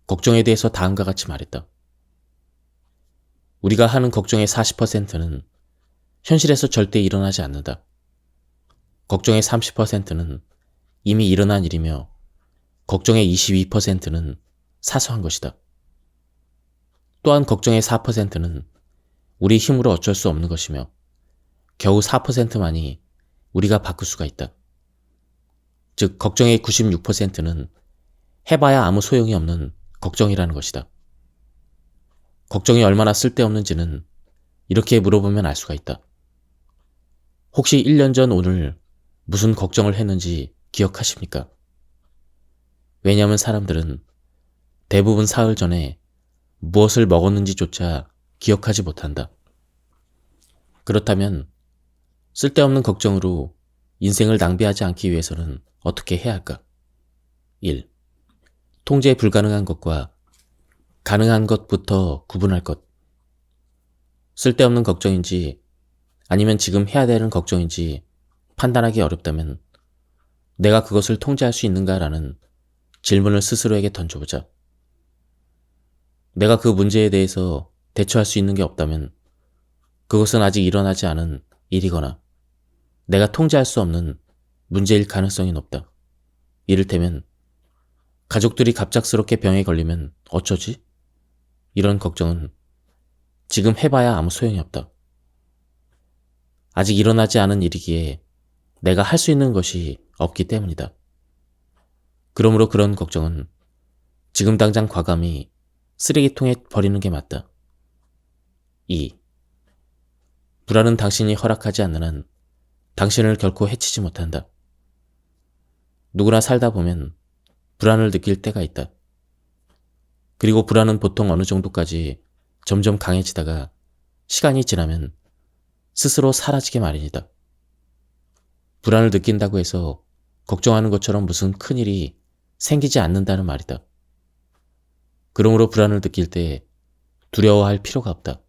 걱정에 대해서 다음과 같이 말했다. 우리가 하는 걱정의 40%는 현실에서 절대 일어나지 않는다. 걱정의 30%는 이미 일어난 일이며 걱정의 22%는 사소한 것이다. 또한 걱정의 4%는 우리 힘으로 어쩔 수 없는 것이며 겨우 4%만이 우리가 바꿀 수가 있다. 즉 걱정의 96%는 해봐야 아무 소용이 없는 걱정이라는 것이다. 걱정이 얼마나 쓸데없는지는 이렇게 물어보면 알 수가 있다. 혹시 1년 전 오늘 무슨 걱정을 했는지 기억하십니까? 왜냐하면 사람들은 대부분 사흘 전에 무엇을 먹었는지조차 기억하지 못한다. 그렇다면 쓸데없는 걱정으로 인생을 낭비하지 않기 위해서는 어떻게 해야 할까? 1. 통제 불가능한 것과 가능한 것부터 구분할 것. 쓸데없는 걱정인지 아니면 지금 해야 되는 걱정인지 판단하기 어렵다면 내가 그것을 통제할 수 있는가라는 질문을 스스로에게 던져보자. 내가 그 문제에 대해서 대처할 수 있는 게 없다면 그것은 아직 일어나지 않은 일이거나 내가 통제할 수 없는 문제일 가능성이 높다. 이를테면 가족들이 갑작스럽게 병에 걸리면 어쩌지? 이런 걱정은 지금 해봐야 아무 소용이 없다. 아직 일어나지 않은 일이기에 내가 할 수 있는 것이 없기 때문이다. 그러므로 그런 걱정은 지금 당장 과감히 쓰레기통에 버리는 게 맞다. 2. 불안은 당신이 허락하지 않는 한 당신을 결코 해치지 못한다. 누구나 살다 보면 불안을 느낄 때가 있다. 그리고 불안은 보통 어느 정도까지 점점 강해지다가 시간이 지나면 스스로 사라지게 마련이다. 불안을 느낀다고 해서 걱정하는 것처럼 무슨 큰일이 생기지 않는다는 말이다. 그러므로 불안을 느낄 때 두려워할 필요가 없다.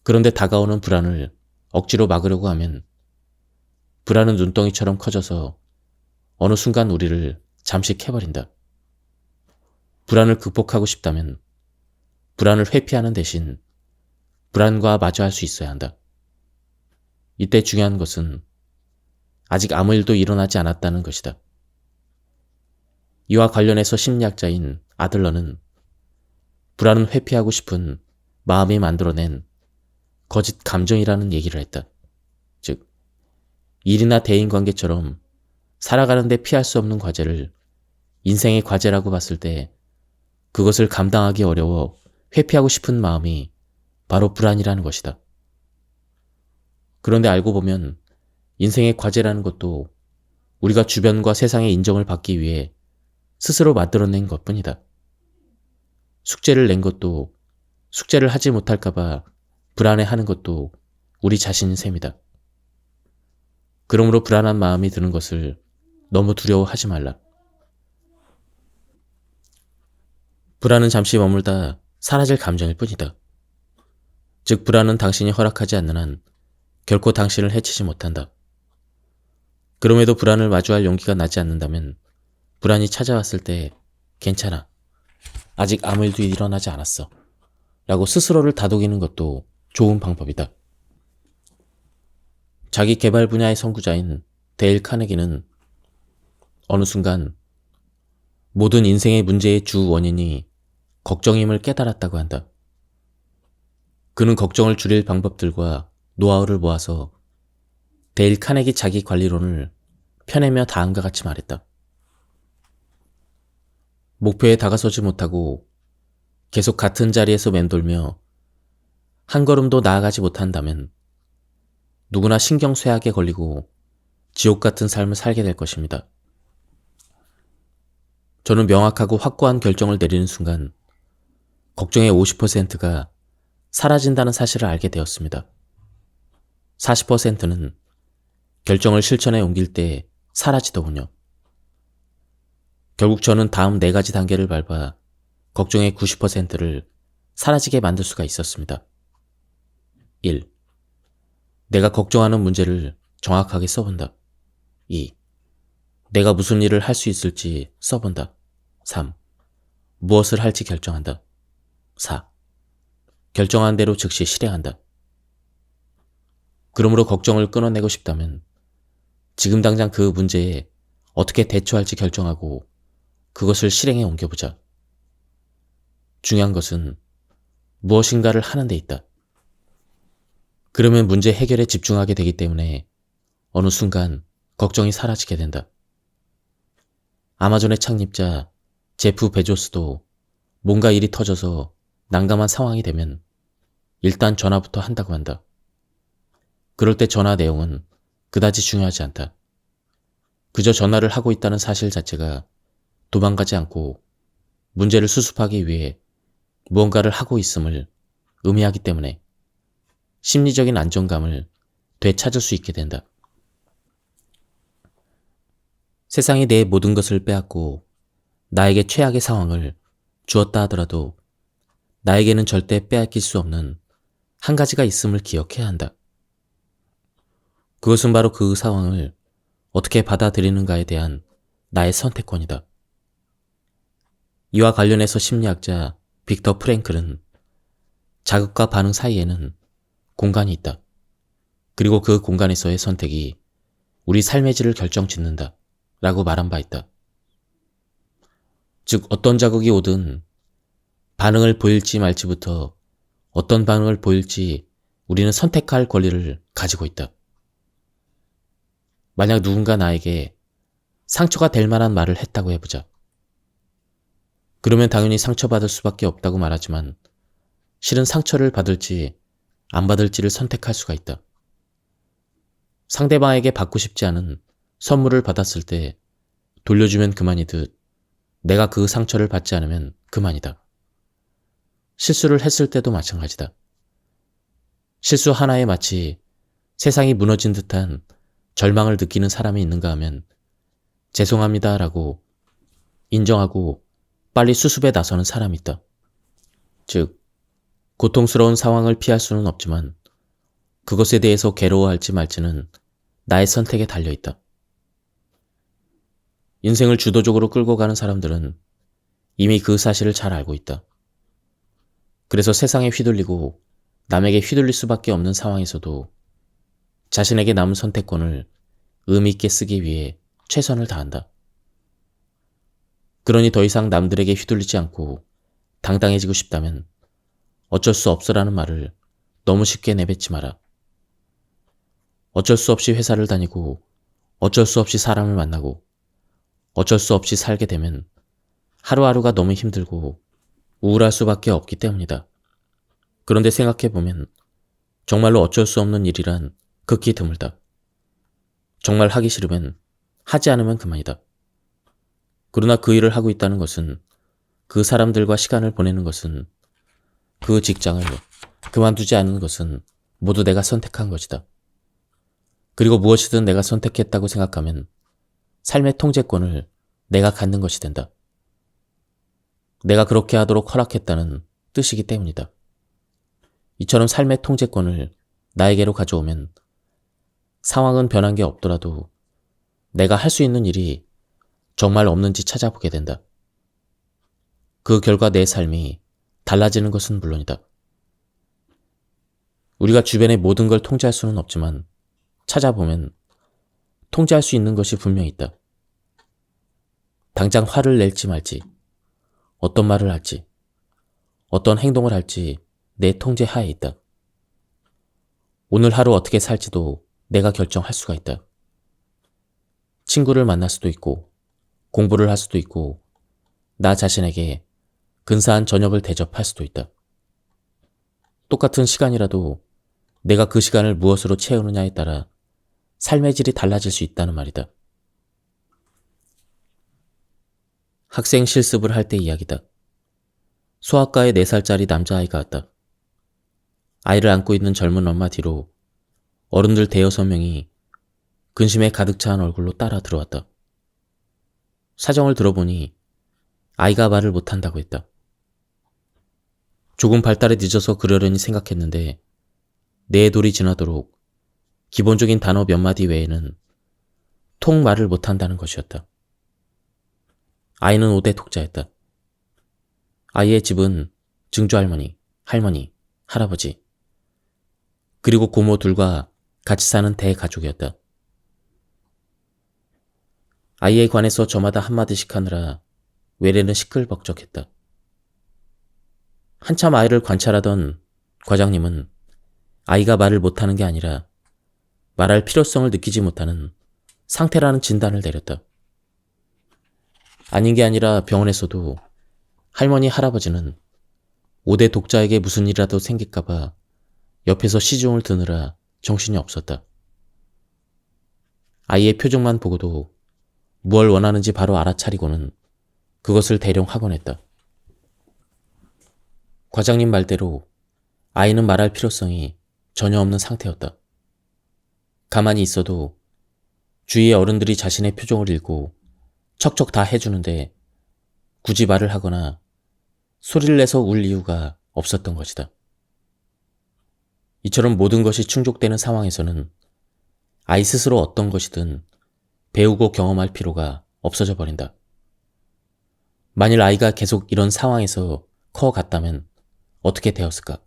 그런데 다가오는 불안을 억지로 막으려고 하면 불안은 눈덩이처럼 커져서 어느 순간 우리를 잠식해버린다. 불안을 극복하고 싶다면 불안을 회피하는 대신 불안과 마주할 수 있어야 한다. 이때 중요한 것은 아직 아무 일도 일어나지 않았다는 것이다. 이와 관련해서 심리학자인 아들러는 불안은 회피하고 싶은 마음이 만들어낸 거짓 감정이라는 얘기를 했다. 즉, 일이나 대인관계처럼 살아가는데 피할 수 없는 과제를 인생의 과제라고 봤을 때 그것을 감당하기 어려워 회피하고 싶은 마음이 바로 불안이라는 것이다. 그런데 알고 보면 인생의 과제라는 것도 우리가 주변과 세상의 인정을 받기 위해 스스로 만들어낸 것뿐이다. 숙제를 낸 것도 숙제를 하지 못할까봐 불안해하는 것도 우리 자신인 셈이다. 그러므로 불안한 마음이 드는 것을 너무 두려워하지 말라. 불안은 잠시 머물다 사라질 감정일 뿐이다. 즉 불안은 당신이 허락하지 않는 한 결코 당신을 해치지 못한다. 그럼에도 불안을 마주할 용기가 나지 않는다면 불안이 찾아왔을 때 괜찮아. 아직 아무 일도 일어나지 않았어. 라고 스스로를 다독이는 것도 좋은 방법이다. 자기 개발 분야의 선구자인 데일 카네기는 어느 순간 모든 인생의 문제의 주 원인이 걱정임을 깨달았다고 한다. 그는 걱정을 줄일 방법들과 노하우를 모아서 데일 카네기 자기 관리론을 펴내며 다음과 같이 말했다. 목표에 다가서지 못하고 계속 같은 자리에서 맴돌며 한 걸음도 나아가지 못한다면 누구나 신경쇠약에 걸리고 지옥 같은 삶을 살게 될 것입니다. 저는 명확하고 확고한 결정을 내리는 순간 걱정의 50%가 사라진다는 사실을 알게 되었습니다. 40%는 결정을 실천에 옮길 때 사라지더군요. 결국 저는 다음 4가지 단계를 밟아 걱정의 90%를 사라지게 만들 수가 있었습니다. 1. 내가 걱정하는 문제를 정확하게 써본다. 2. 내가 무슨 일을 할 수 있을지 써본다. 3. 무엇을 할지 결정한다. 4. 결정한 대로 즉시 실행한다. 그러므로 걱정을 끊어내고 싶다면 지금 당장 그 문제에 어떻게 대처할지 결정하고 그것을 실행에 옮겨보자. 중요한 것은 무엇인가를 하는 데 있다. 그러면 문제 해결에 집중하게 되기 때문에 어느 순간 걱정이 사라지게 된다. 아마존의 창립자 제프 베조스도 뭔가 일이 터져서 난감한 상황이 되면 일단 전화부터 한다고 한다. 그럴 때 전화 내용은 그다지 중요하지 않다. 그저 전화를 하고 있다는 사실 자체가 도망가지 않고 문제를 수습하기 위해 무언가를 하고 있음을 의미하기 때문에 심리적인 안정감을 되찾을 수 있게 된다. 세상이 내 모든 것을 빼앗고 나에게 최악의 상황을 주었다 하더라도 나에게는 절대 빼앗길 수 없는 한 가지가 있음을 기억해야 한다. 그것은 바로 그 상황을 어떻게 받아들이는가에 대한 나의 선택권이다. 이와 관련해서 심리학자 빅터 프랭클은 자극과 반응 사이에는 공간이 있다. 그리고 그 공간에서의 선택이 우리 삶의 질을 결정짓는다 라고 말한 바 있다. 즉 어떤 자극이 오든 반응을 보일지 말지부터 어떤 반응을 보일지 우리는 선택할 권리를 가지고 있다. 만약 누군가 나에게 상처가 될 만한 말을 했다고 해보자. 그러면 당연히 상처받을 수밖에 없다고 말하지만 실은 상처를 받을지 안 받을지를 선택할 수가 있다. 상대방에게 받고 싶지 않은 선물을 받았을 때 돌려주면 그만이듯 내가 그 상처를 받지 않으면 그만이다. 실수를 했을 때도 마찬가지다. 실수 하나에 마치 세상이 무너진 듯한 절망을 느끼는 사람이 있는가 하면 죄송합니다 라고 인정하고 빨리 수습에 나서는 사람이 있다. 즉, 고통스러운 상황을 피할 수는 없지만 그것에 대해서 괴로워할지 말지는 나의 선택에 달려있다. 인생을 주도적으로 끌고 가는 사람들은 이미 그 사실을 잘 알고 있다. 그래서 세상에 휘둘리고 남에게 휘둘릴 수밖에 없는 상황에서도 자신에게 남은 선택권을 의미 있게 쓰기 위해 최선을 다한다. 그러니 더 이상 남들에게 휘둘리지 않고 당당해지고 싶다면 어쩔 수 없어라는 말을 너무 쉽게 내뱉지 마라. 어쩔 수 없이 회사를 다니고 어쩔 수 없이 사람을 만나고 어쩔 수 없이 살게 되면 하루하루가 너무 힘들고 우울할 수밖에 없기 때문이다. 그런데 생각해보면 정말로 어쩔 수 없는 일이란 극히 드물다. 정말 하기 싫으면 하지 않으면 그만이다. 그러나 그 일을 하고 있다는 것은, 그 사람들과 시간을 보내는 것은, 그 직장을 그만두지 않는 것은 모두 내가 선택한 것이다. 그리고 무엇이든 내가 선택했다고 생각하면 삶의 통제권을 내가 갖는 것이 된다. 내가 그렇게 하도록 허락했다는 뜻이기 때문이다. 이처럼 삶의 통제권을 나에게로 가져오면 상황은 변한 게 없더라도 내가 할 수 있는 일이 정말 없는지 찾아보게 된다. 그 결과 내 삶이 달라지는 것은 물론이다. 우리가 주변의 모든 걸 통제할 수는 없지만 찾아보면 통제할 수 있는 것이 분명히 있다. 당장 화를 낼지 말지, 어떤 말을 할지, 어떤 행동을 할지 내 통제 하에 있다. 오늘 하루 어떻게 살지도 내가 결정할 수가 있다. 친구를 만날 수도 있고, 공부를 할 수도 있고, 나 자신에게 근사한 저녁을 대접할 수도 있다. 똑같은 시간이라도 내가 그 시간을 무엇으로 채우느냐에 따라 삶의 질이 달라질 수 있다는 말이다. 학생 실습을 할 때 이야기다. 소아과에 4살짜리 남자아이가 왔다. 아이를 안고 있는 젊은 엄마 뒤로 어른들 대여섯 명이 근심에 가득 찬 얼굴로 따라 들어왔다. 사정을 들어보니 아이가 말을 못한다고 했다. 조금 발달에 늦어서 그러려니 생각했는데 4돌이 지나도록 기본적인 단어 몇 마디 외에는 통 말을 못한다는 것이었다. 아이는 5대 독자였다. 아이의 집은 증조할머니, 할머니, 할아버지, 그리고 고모 둘과 같이 사는 대가족이었다. 아이에 관해서 저마다 한마디씩 하느라 외래는 시끌벅적했다. 한참 아이를 관찰하던 과장님은 아이가 말을 못하는 게 아니라 말할 필요성을 느끼지 못하는 상태라는 진단을 내렸다. 아닌 게 아니라 병원에서도 할머니, 할아버지는 5대 독자에게 무슨 일이라도 생길까봐 옆에서 시중을 드느라 정신이 없었다. 아이의 표정만 보고도 무얼 원하는지 바로 알아차리고는 그것을 대령하곤 했다. 과장님 말대로 아이는 말할 필요성이 전혀 없는 상태였다. 가만히 있어도 주위의 어른들이 자신의 표정을 읽고 척척 다 해주는데 굳이 말을 하거나 소리를 내서 울 이유가 없었던 것이다. 이처럼 모든 것이 충족되는 상황에서는 아이 스스로 어떤 것이든 배우고 경험할 필요가 없어져 버린다. 만일 아이가 계속 이런 상황에서 커갔다면 어떻게 되었을까?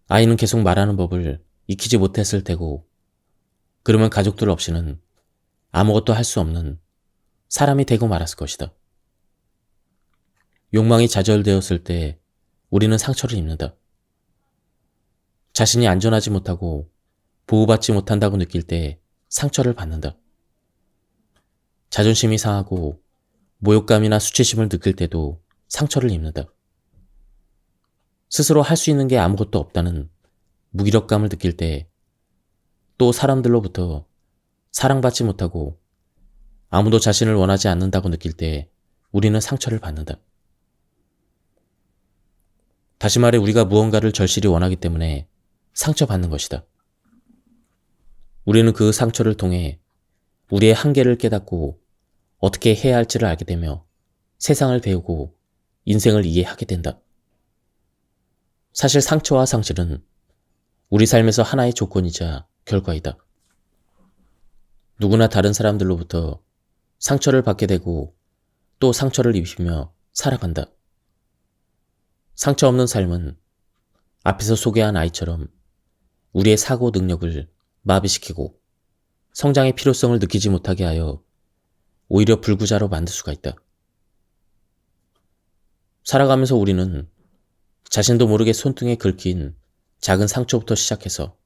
아이는 계속 말하는 법을 익히지 못했을 테고, 그러면 가족들 없이는 아무것도 할 수 없는 사람이 되고 말았을 것이다. 욕망이 좌절되었을 때 우리는 상처를 입는다. 자신이 안전하지 못하고 보호받지 못한다고 느낄 때 상처를 받는다. 자존심이 상하고 모욕감이나 수치심을 느낄 때도 상처를 입는다. 스스로 할 수 있는 게 아무것도 없다는 무기력감을 느낄 때, 또 사람들로부터 사랑받지 못하고 아무도 자신을 원하지 않는다고 느낄 때 우리는 상처를 받는다. 다시 말해 우리가 무언가를 절실히 원하기 때문에 상처받는 것이다. 우리는 그 상처를 통해 우리의 한계를 깨닫고 어떻게 해야 할지를 알게 되며 세상을 배우고 인생을 이해하게 된다. 사실 상처와 상실은 우리 삶에서 하나의 조건이자 결과이다. 누구나 다른 사람들로부터 상처를 받게 되고 또 상처를 입히며 살아간다. 상처 없는 삶은 앞에서 소개한 아이처럼 우리의 사고 능력을 마비시키고 성장의 필요성을 느끼지 못하게 하여 오히려 불구자로 만들 수가 있다. 살아가면서 우리는 자신도 모르게 손등에 긁힌 작은 상처부터 시작해서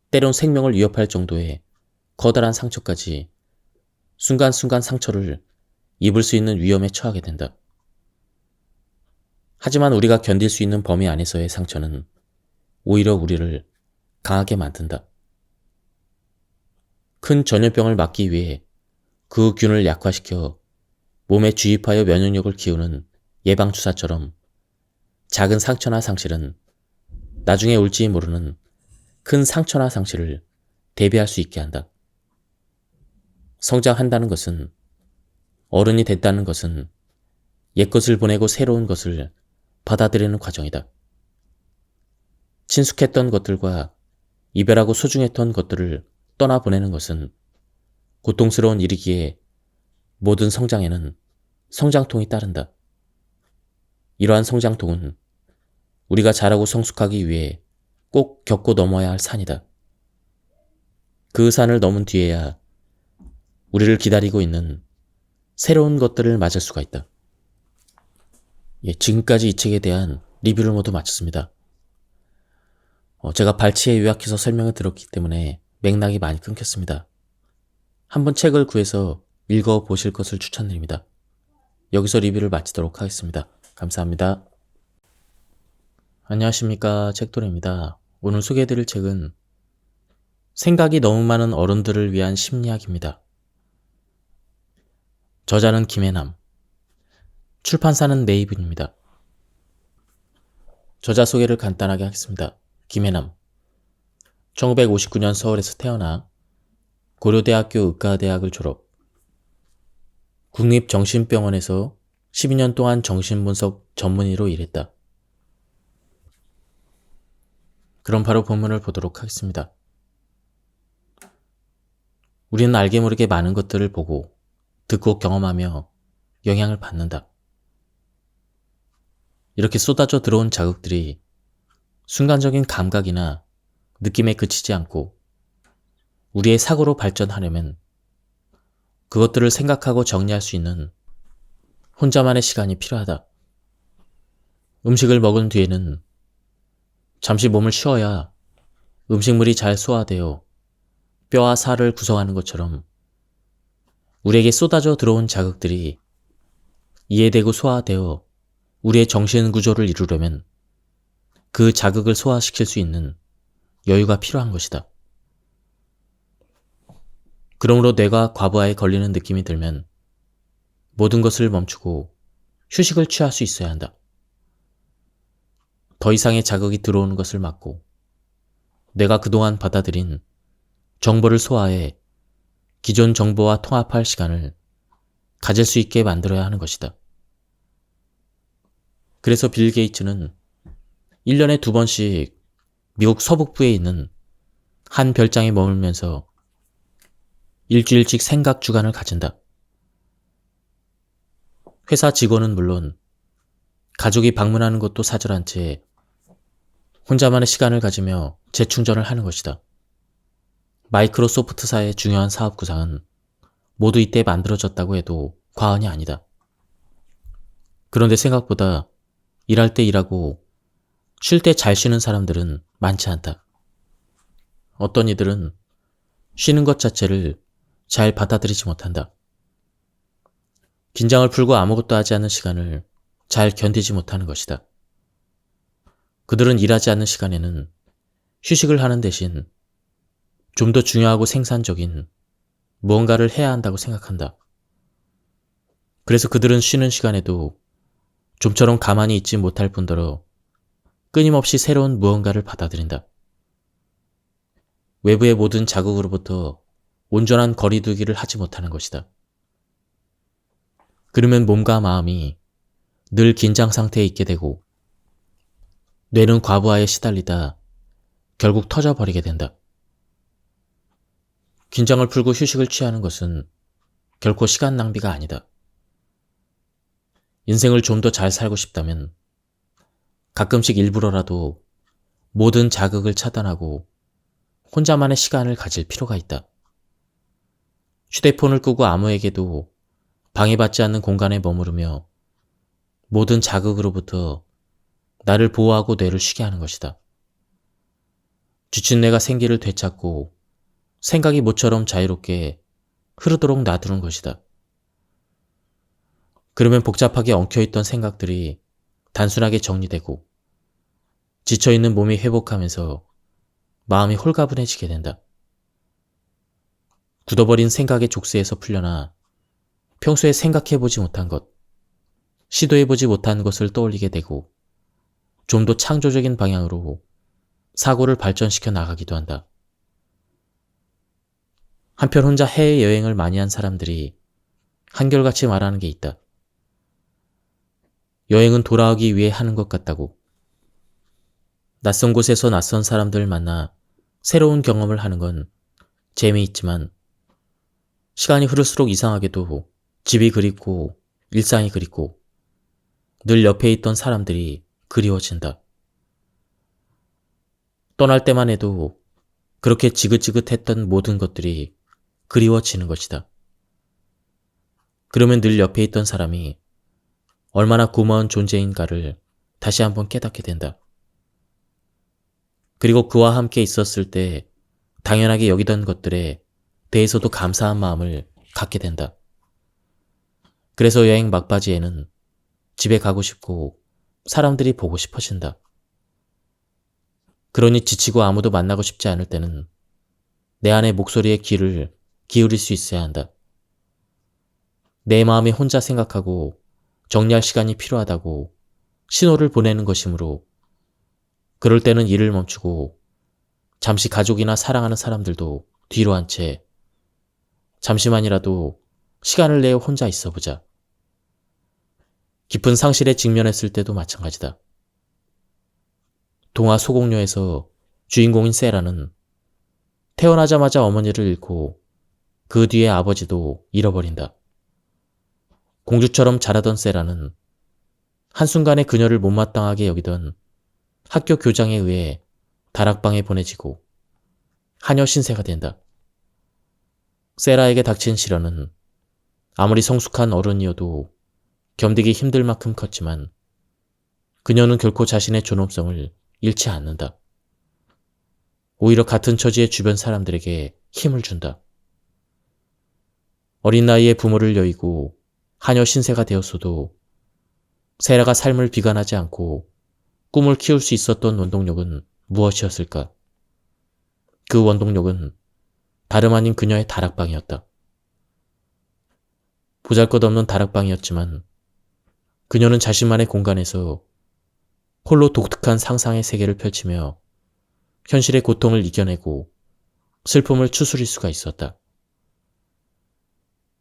때론 생명을 위협할 정도의 커다란 상처까지 순간순간 상처를 입을 수 있는 위험에 처하게 된다. 하지만 우리가 견딜 수 있는 범위 안에서의 상처는 오히려 우리를 강하게 만든다. 큰 전염병을 막기 위해 그 균을 약화시켜 몸에 주입하여 면역력을 키우는 예방주사처럼 작은 상처나 상실은 나중에 올지 모르는 큰 상처나 상실을 대비할 수 있게 한다. 성장한다는 것은, 어른이 됐다는 것은 옛것을 보내고 새로운 것을 받아들이는 과정이다. 친숙했던 것들과 이별하고 소중했던 것들을 떠나보내는 것은 고통스러운 일이기에 모든 성장에는 성장통이 따른다. 이러한 성장통은 우리가 자라고 성숙하기 위해 꼭 겪고 넘어야 할 산이다. 그 산을 넘은 뒤에야 우리를 기다리고 있는 새로운 것들을 맞을 수가 있다. 지금까지 이 책에 대한 리뷰를 모두 마쳤습니다. 제가 발치에 요약해서 설명을 드렸기 때문에 맥락이 많이 끊겼습니다. 한번 책을 구해서 읽어보실 것을 추천드립니다. 여기서 리뷰를 마치도록 하겠습니다. 감사합니다. 안녕하십니까, 책도래입니다. 오늘 소개해드릴 책은 생각이 너무 많은 어른들을 위한 심리학입니다. 저자는 김혜남, 출판사는 네이븐입니다. 저자 소개를 간단하게 하겠습니다. 김혜남, 1959년 서울에서 태어나 고려대학교 의과대학을 졸업, 국립정신병원에서 12년 동안 정신분석 전문의로 일했다. 그럼 바로 본문을 보도록 하겠습니다. 우리는 알게 모르게 많은 것들을 보고, 듣고 경험하며 영향을 받는다. 이렇게 쏟아져 들어온 자극들이 순간적인 감각이나 느낌에 그치지 않고 우리의 사고로 발전하려면 그것들을 생각하고 정리할 수 있는 혼자만의 시간이 필요하다. 음식을 먹은 뒤에는 잠시 몸을 쉬어야 음식물이 잘 소화되어 뼈와 살을 구성하는 것처럼 우리에게 쏟아져 들어온 자극들이 이해되고 소화되어 우리의 정신 구조를 이루려면 그 자극을 소화시킬 수 있는 여유가 필요한 것이다. 그러므로 뇌가 과부하에 걸리는 느낌이 들면 모든 것을 멈추고 휴식을 취할 수 있어야 한다. 더 이상의 자극이 들어오는 것을 막고 뇌가 그동안 받아들인 정보를 소화해 기존 정보와 통합할 시간을 가질 수 있게 만들어야 하는 것이다. 그래서 빌 게이츠는 1년에 2번씩 미국 서북부에 있는 한 별장에 머물면서 일주일씩 생각 주간을 가진다. 회사 직원은 물론 가족이 방문하는 것도 사절한 채 혼자만의 시간을 가지며 재충전을 하는 것이다. 마이크로소프트사의 중요한 사업 구상은 모두 이때 만들어졌다고 해도 과언이 아니다. 그런데 생각보다 일할 때 일하고 쉴 때 잘 쉬는 사람들은 많지 않다. 어떤 이들은 쉬는 것 자체를 잘 받아들이지 못한다. 긴장을 풀고 아무것도 하지 않는 시간을 잘 견디지 못하는 것이다. 그들은 일하지 않는 시간에는 휴식을 하는 대신 좀 더 중요하고 생산적인 무언가를 해야 한다고 생각한다. 그래서 그들은 쉬는 시간에도 좀처럼 가만히 있지 못할 뿐더러 끊임없이 새로운 무언가를 받아들인다. 외부의 모든 자극으로부터 온전한 거리두기를 하지 못하는 것이다. 그러면 몸과 마음이 늘 긴장 상태에 있게 되고 뇌는 과부하에 시달리다 결국 터져버리게 된다. 긴장을 풀고 휴식을 취하는 것은 결코 시간 낭비가 아니다. 인생을 좀 더 잘 살고 싶다면 가끔씩 일부러라도 모든 자극을 차단하고 혼자만의 시간을 가질 필요가 있다. 휴대폰을 끄고 아무에게도 방해받지 않는 공간에 머무르며 모든 자극으로부터 나를 보호하고 뇌를 쉬게 하는 것이다. 지친 뇌가 생기를 되찾고 생각이 모처럼 자유롭게 흐르도록 놔두는 것이다. 그러면 복잡하게 엉켜있던 생각들이 단순하게 정리되고 지쳐있는 몸이 회복하면서 마음이 홀가분해지게 된다. 굳어버린 생각의 족쇄에서 풀려나 평소에 생각해보지 못한 것, 시도해보지 못한 것을 떠올리게 되고 좀 더 창조적인 방향으로 사고를 발전시켜 나가기도 한다. 한편 혼자 해외여행을 많이 한 사람들이 한결같이 말하는 게 있다. 여행은 돌아오기 위해 하는 것 같다고. 낯선 곳에서 낯선 사람들을 만나 새로운 경험을 하는 건 재미있지만 시간이 흐를수록 이상하게도 집이 그립고 일상이 그립고 늘 옆에 있던 사람들이 그리워진다. 떠날 때만 해도 그렇게 지긋지긋했던 모든 것들이 그리워지는 것이다. 그러면 늘 옆에 있던 사람이 얼마나 고마운 존재인가를 다시 한번 깨닫게 된다. 그리고 그와 함께 있었을 때 당연하게 여기던 것들에 대해서도 감사한 마음을 갖게 된다. 그래서 여행 막바지에는 집에 가고 싶고 사람들이 보고 싶어진다. 그러니 지치고 아무도 만나고 싶지 않을 때는 내 안의 목소리에 귀를 기울일 수 있어야 한다. 내 마음이 혼자 생각하고 정리할 시간이 필요하다고 신호를 보내는 것이므로 그럴 때는 일을 멈추고 잠시 가족이나 사랑하는 사람들도 뒤로 한 채 잠시만이라도 시간을 내어 혼자 있어보자. 깊은 상실에 직면했을 때도 마찬가지다. 동화 소공녀에서 주인공인 세라는 태어나자마자 어머니를 잃고 그 뒤에 아버지도 잃어버린다. 공주처럼 자라던 세라는 한순간에 그녀를 못마땅하게 여기던 학교 교장에 의해 다락방에 보내지고 하녀 신세가 된다. 세라에게 닥친 시련은 아무리 성숙한 어른이어도 견디기 힘들 만큼 컸지만 그녀는 결코 자신의 존엄성을 잃지 않는다. 오히려 같은 처지의 주변 사람들에게 힘을 준다. 어린 나이에 부모를 여의고 하녀 신세가 되었어도 세라가 삶을 비관하지 않고 꿈을 키울 수 있었던 원동력은 무엇이었을까? 그 원동력은 다름 아닌 그녀의 다락방이었다. 보잘것없는 다락방이었지만 그녀는 자신만의 공간에서 홀로 독특한 상상의 세계를 펼치며 현실의 고통을 이겨내고 슬픔을 추스릴 수가 있었다.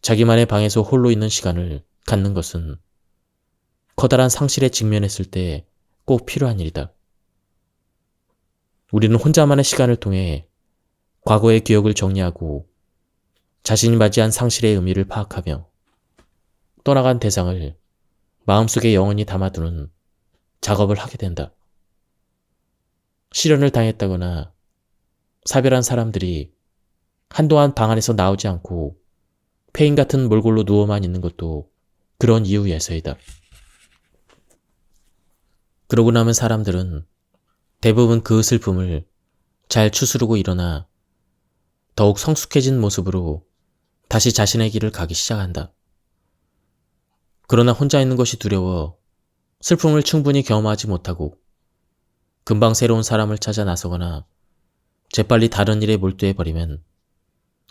자기만의 방에서 홀로 있는 시간을 갖는 것은 커다란 상실에 직면했을 때 꼭 필요한 일이다. 우리는 혼자만의 시간을 통해 과거의 기억을 정리하고 자신이 맞이한 상실의 의미를 파악하며 떠나간 대상을 마음속에 영원히 담아두는 작업을 하게 된다. 시련을 당했다거나 사별한 사람들이 한동안 방 안에서 나오지 않고 폐인 같은 몰골로 누워만 있는 것도 그런 이유에서이다. 그러고 나면 사람들은 대부분 그 슬픔을 잘 추스르고 일어나 더욱 성숙해진 모습으로 다시 자신의 길을 가기 시작한다. 그러나 혼자 있는 것이 두려워 슬픔을 충분히 경험하지 못하고 금방 새로운 사람을 찾아 나서거나 재빨리 다른 일에 몰두해버리면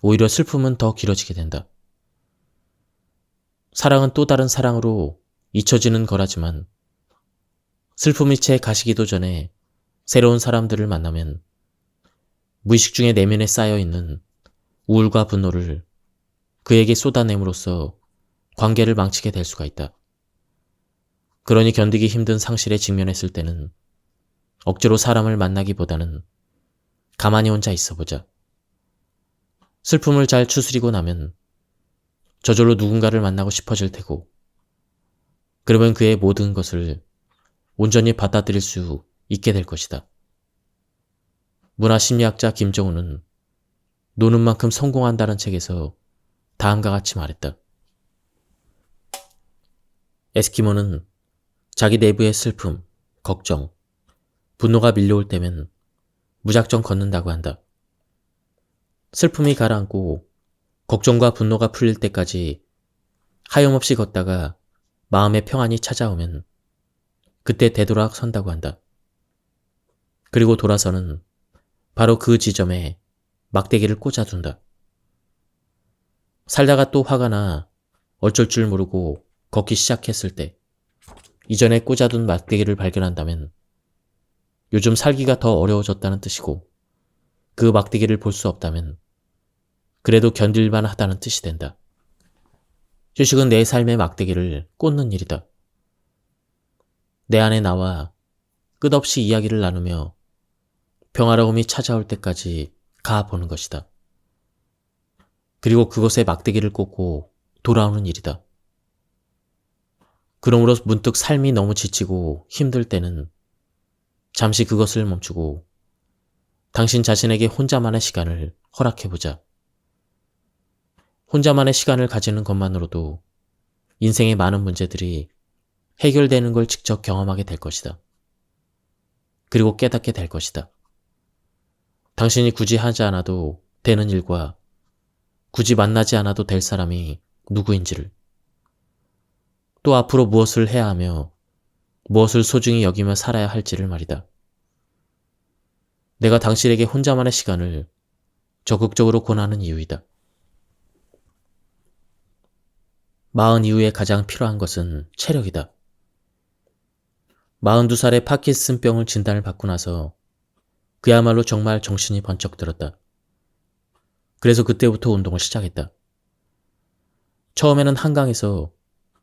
오히려 슬픔은 더 길어지게 된다. 사랑은 또 다른 사랑으로 잊혀지는 거라지만 슬픔이 채 가시기도 전에 새로운 사람들을 만나면 무의식 중에 내면에 쌓여있는 우울과 분노를 그에게 쏟아냄으로써 관계를 망치게 될 수가 있다. 그러니 견디기 힘든 상실에 직면했을 때는 억지로 사람을 만나기보다는 가만히 혼자 있어보자. 슬픔을 잘 추스리고 나면 저절로 누군가를 만나고 싶어질 테고, 그러면 그의 모든 것을 온전히 받아들일 수 있게 될 것이다. 문화심리학자 김정우는 노는 만큼 성공한다는 책에서 다음과 같이 말했다. 에스키모는 자기 내부의 슬픔, 걱정, 분노가 밀려올 때면 무작정 걷는다고 한다. 슬픔이 가라앉고 걱정과 분노가 풀릴 때까지 하염없이 걷다가 마음의 평안이 찾아오면 그때 되돌아선다고 한다. 그리고 돌아서는 바로 그 지점에 막대기를 꽂아둔다. 살다가 또 화가 나 어쩔 줄 모르고 걷기 시작했을 때 이전에 꽂아둔 막대기를 발견한다면 요즘 살기가 더 어려워졌다는 뜻이고, 그 막대기를 볼 수 없다면 그래도 견딜만 하다는 뜻이 된다. 휴식은 내 삶의 막대기를 꽂는 일이다. 내 안에 나와 끝없이 이야기를 나누며 평화로움이 찾아올 때까지 가보는 것이다. 그리고 그곳에 막대기를 꽂고 돌아오는 일이다. 그러므로 문득 삶이 너무 지치고 힘들 때는 잠시 그것을 멈추고 당신 자신에게 혼자만의 시간을 허락해보자. 혼자만의 시간을 가지는 것만으로도 인생의 많은 문제들이 해결되는 걸 직접 경험하게 될 것이다. 그리고 깨닫게 될 것이다. 당신이 굳이 하지 않아도 되는 일과 굳이 만나지 않아도 될 사람이 누구인지를, 또 앞으로 무엇을 해야 하며 무엇을 소중히 여기며 살아야 할지를 말이다. 내가 당신에게 혼자만의 시간을 적극적으로 권하는 이유이다. 마흔 이후에 가장 필요한 것은 체력이다. 42살에 파킨슨병을 진단을 받고 나서 그야말로 정말 정신이 번쩍 들었다. 그래서 그때부터 운동을 시작했다. 처음에는 한강에서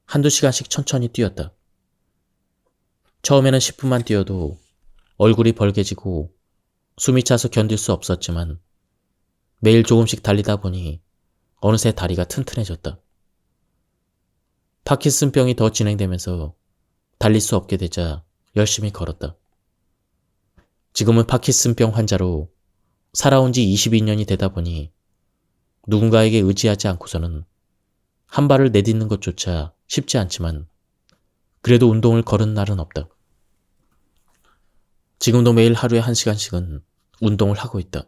한두 시간씩 천천히 뛰었다. 처음에는 10분만 뛰어도 얼굴이 벌개지고 숨이 차서 견딜 수 없었지만 매일 조금씩 달리다 보니 어느새 다리가 튼튼해졌다. 파킨슨병이 더 진행되면서 달릴 수 없게 되자 열심히 걸었다. 지금은 파킨슨병 환자로 살아온 지 22년이 되다 보니 누군가에게 의지하지 않고서는 한 발을 내딛는 것조차 쉽지 않지만 그래도 운동을 걸은 날은 없다. 지금도 매일 하루에 1시간씩은 운동을 하고 있다.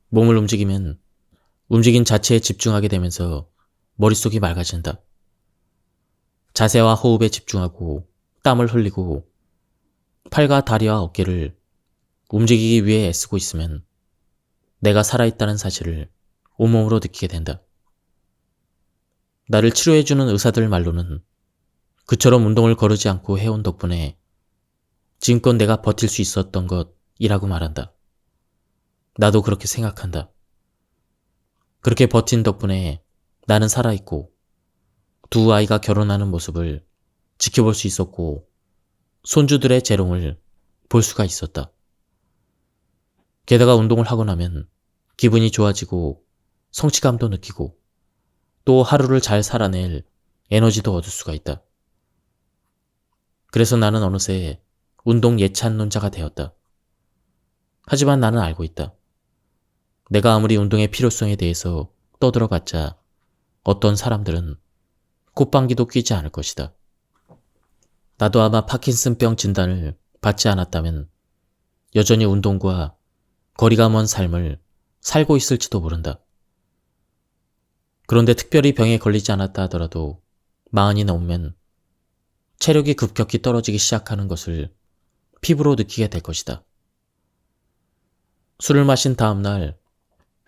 몸을 움직이면 움직임 자체에 집중하게 되면서 머릿속이 맑아진다. 자세와 호흡에 집중하고 땀을 흘리고 팔과 다리와 어깨를 움직이기 위해 애쓰고 있으면 내가 살아있다는 사실을 온몸으로 느끼게 된다. 나를 치료해주는 의사들 말로는 그처럼 운동을 거르지 않고 해온 덕분에 지금껏 내가 버틸 수 있었던 것이라고 말한다. 나도 그렇게 생각한다. 그렇게 버틴 덕분에 나는 살아있고 두 아이가 결혼하는 모습을 지켜볼 수 있었고 손주들의 재롱을 볼 수가 있었다. 게다가 운동을 하고 나면 기분이 좋아지고 성취감도 느끼고 또 하루를 잘 살아낼 에너지도 얻을 수가 있다. 그래서 나는 어느새 운동 예찬론자가 되었다. 하지만 나는 알고 있다. 내가 아무리 운동의 필요성에 대해서 떠들어봤자 어떤 사람들은 콧방귀도 뀌지 않을 것이다. 나도 아마 파킨슨병 진단을 받지 않았다면 여전히 운동과 거리가 먼 삶을 살고 있을지도 모른다. 그런데 특별히 병에 걸리지 않았다 하더라도 40이 넘으면 체력이 급격히 떨어지기 시작하는 것을 피부로 느끼게 될 것이다. 술을 마신 다음날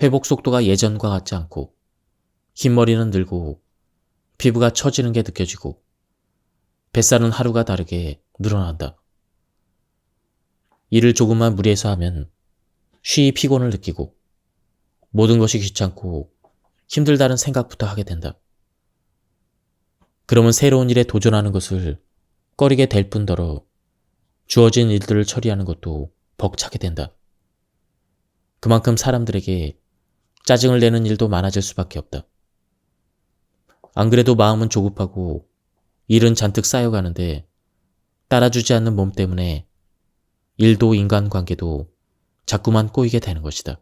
회복 속도가 예전과 같지 않고 흰머리는 늘고 피부가 처지는 게 느껴지고 뱃살은 하루가 다르게 늘어난다. 일을 조금만 무리해서 하면 쉬이 피곤을 느끼고 모든 것이 귀찮고 힘들다는 생각부터 하게 된다. 그러면 새로운 일에 도전하는 것을 꺼리게 될 뿐더러 주어진 일들을 처리하는 것도 벅차게 된다. 그만큼 사람들에게 짜증을 내는 일도 많아질 수밖에 없다. 안 그래도 마음은 조급하고 일은 잔뜩 쌓여가는데 따라주지 않는 몸 때문에 일도 인간관계도 자꾸만 꼬이게 되는 것이다.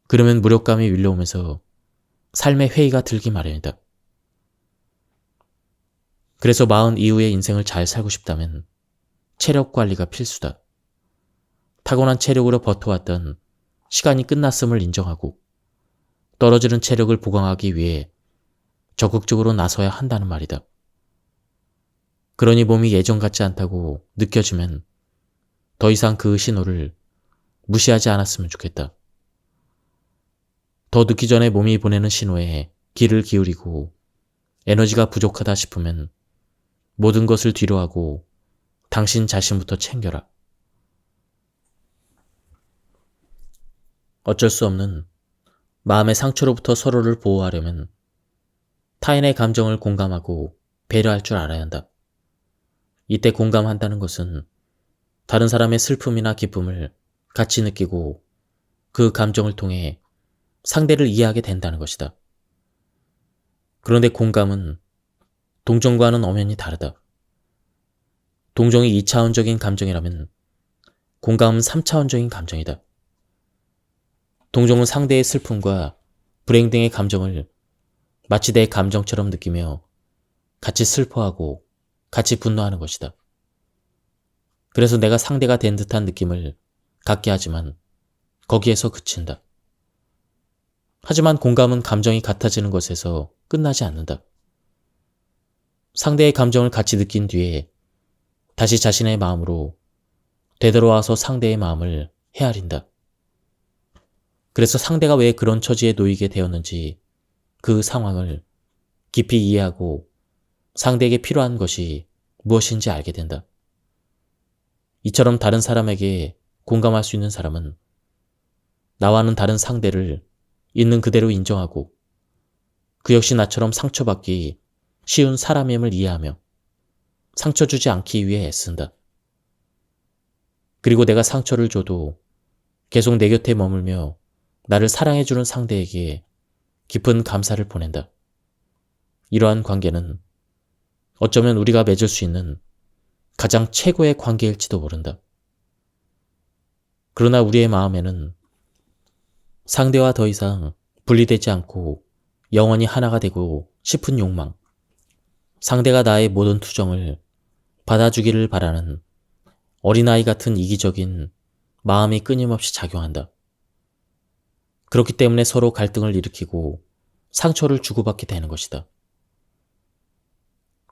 그러면 무력감이 밀려오면서 삶의 회의가 들기 마련이다. 그래서 40 이후의 인생을 잘 살고 싶다면 체력 관리가 필수다. 타고난 체력으로 버텨왔던 시간이 끝났음을 인정하고 떨어지는 체력을 보강하기 위해 적극적으로 나서야 한다는 말이다. 그러니 몸이 예전 같지 않다고 느껴지면 더 이상 그 신호를 무시하지 않았으면 좋겠다. 더 늦기 전에 몸이 보내는 신호에 귀를 기울이고 에너지가 부족하다 싶으면 모든 것을 뒤로하고 당신 자신부터 챙겨라. 어쩔 수 없는 마음의 상처로부터 서로를 보호하려면 타인의 감정을 공감하고 배려할 줄 알아야 한다. 이때 공감한다는 것은 다른 사람의 슬픔이나 기쁨을 같이 느끼고 그 감정을 통해 상대를 이해하게 된다는 것이다. 그런데 공감은 동정과는 엄연히 다르다. 동정이 2차원적인 감정이라면 공감은 3차원적인 감정이다. 동정은 상대의 슬픔과 불행 등의 감정을 마치 내 감정처럼 느끼며 같이 슬퍼하고 같이 분노하는 것이다. 그래서 내가 상대가 된 듯한 느낌을 갖게 하지만 거기에서 그친다. 하지만 공감은 감정이 같아지는 것에서 끝나지 않는다. 상대의 감정을 같이 느낀 뒤에 다시 자신의 마음으로 되돌아와서 상대의 마음을 헤아린다. 그래서 상대가 왜 그런 처지에 놓이게 되었는지 그 상황을 깊이 이해하고 상대에게 필요한 것이 무엇인지 알게 된다. 이처럼 다른 사람에게 공감할 수 있는 사람은 나와는 다른 상대를 있는 그대로 인정하고 그 역시 나처럼 상처받기 쉬운 사람임을 이해하며 상처 주지 않기 위해 애쓴다. 그리고 내가 상처를 줘도 계속 내 곁에 머물며 나를 사랑해주는 상대에게 깊은 감사를 보낸다. 이러한 관계는 어쩌면 우리가 맺을 수 있는 가장 최고의 관계일지도 모른다. 그러나 우리의 마음에는 상대와 더 이상 분리되지 않고 영원히 하나가 되고 싶은 욕망, 상대가 나의 모든 투정을 받아주기를 바라는 어린아이 같은 이기적인 마음이 끊임없이 작용한다. 그렇기 때문에 서로 갈등을 일으키고 상처를 주고받게 되는 것이다.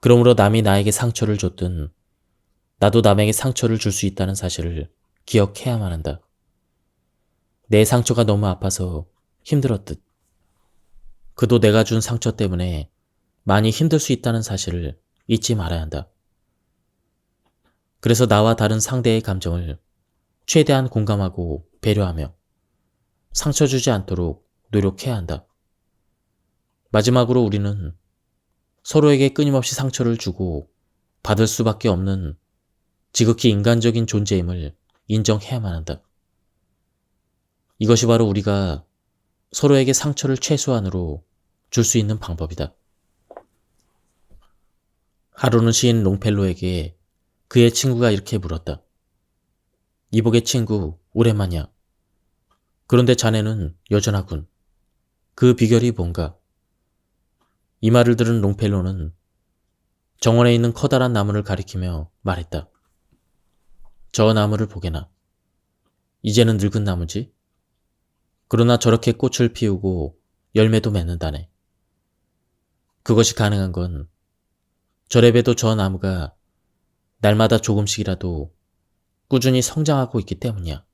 그러므로 남이 나에게 상처를 줬든 나도 남에게 상처를 줄 수 있다는 사실을 기억해야만 한다. 내 상처가 너무 아파서 힘들었듯 그도 내가 준 상처 때문에 많이 힘들 수 있다는 사실을 잊지 말아야 한다. 그래서 나와 다른 상대의 감정을 최대한 공감하고 배려하며 상처 주지 않도록 노력해야 한다. 마지막으로 우리는 서로에게 끊임없이 상처를 주고 받을 수밖에 없는 지극히 인간적인 존재임을 인정해야만 한다. 이것이 바로 우리가 서로에게 상처를 최소한으로 줄 수 있는 방법이다. 하루는 시인 롱펠로에게 그의 친구가 이렇게 물었다. 이복의 친구, 오랜만이야. 그런데 자네는 여전하군. 그 비결이 뭔가? 이 말을 들은 롱펠로는 정원에 있는 커다란 나무를 가리키며 말했다. 저 나무를 보게나. 이제는 늙은 나무지? 그러나 저렇게 꽃을 피우고 열매도 맺는다네. 그것이 가능한 건 저래봬도 저 나무가 날마다 조금씩이라도 꾸준히 성장하고 있기 때문이야.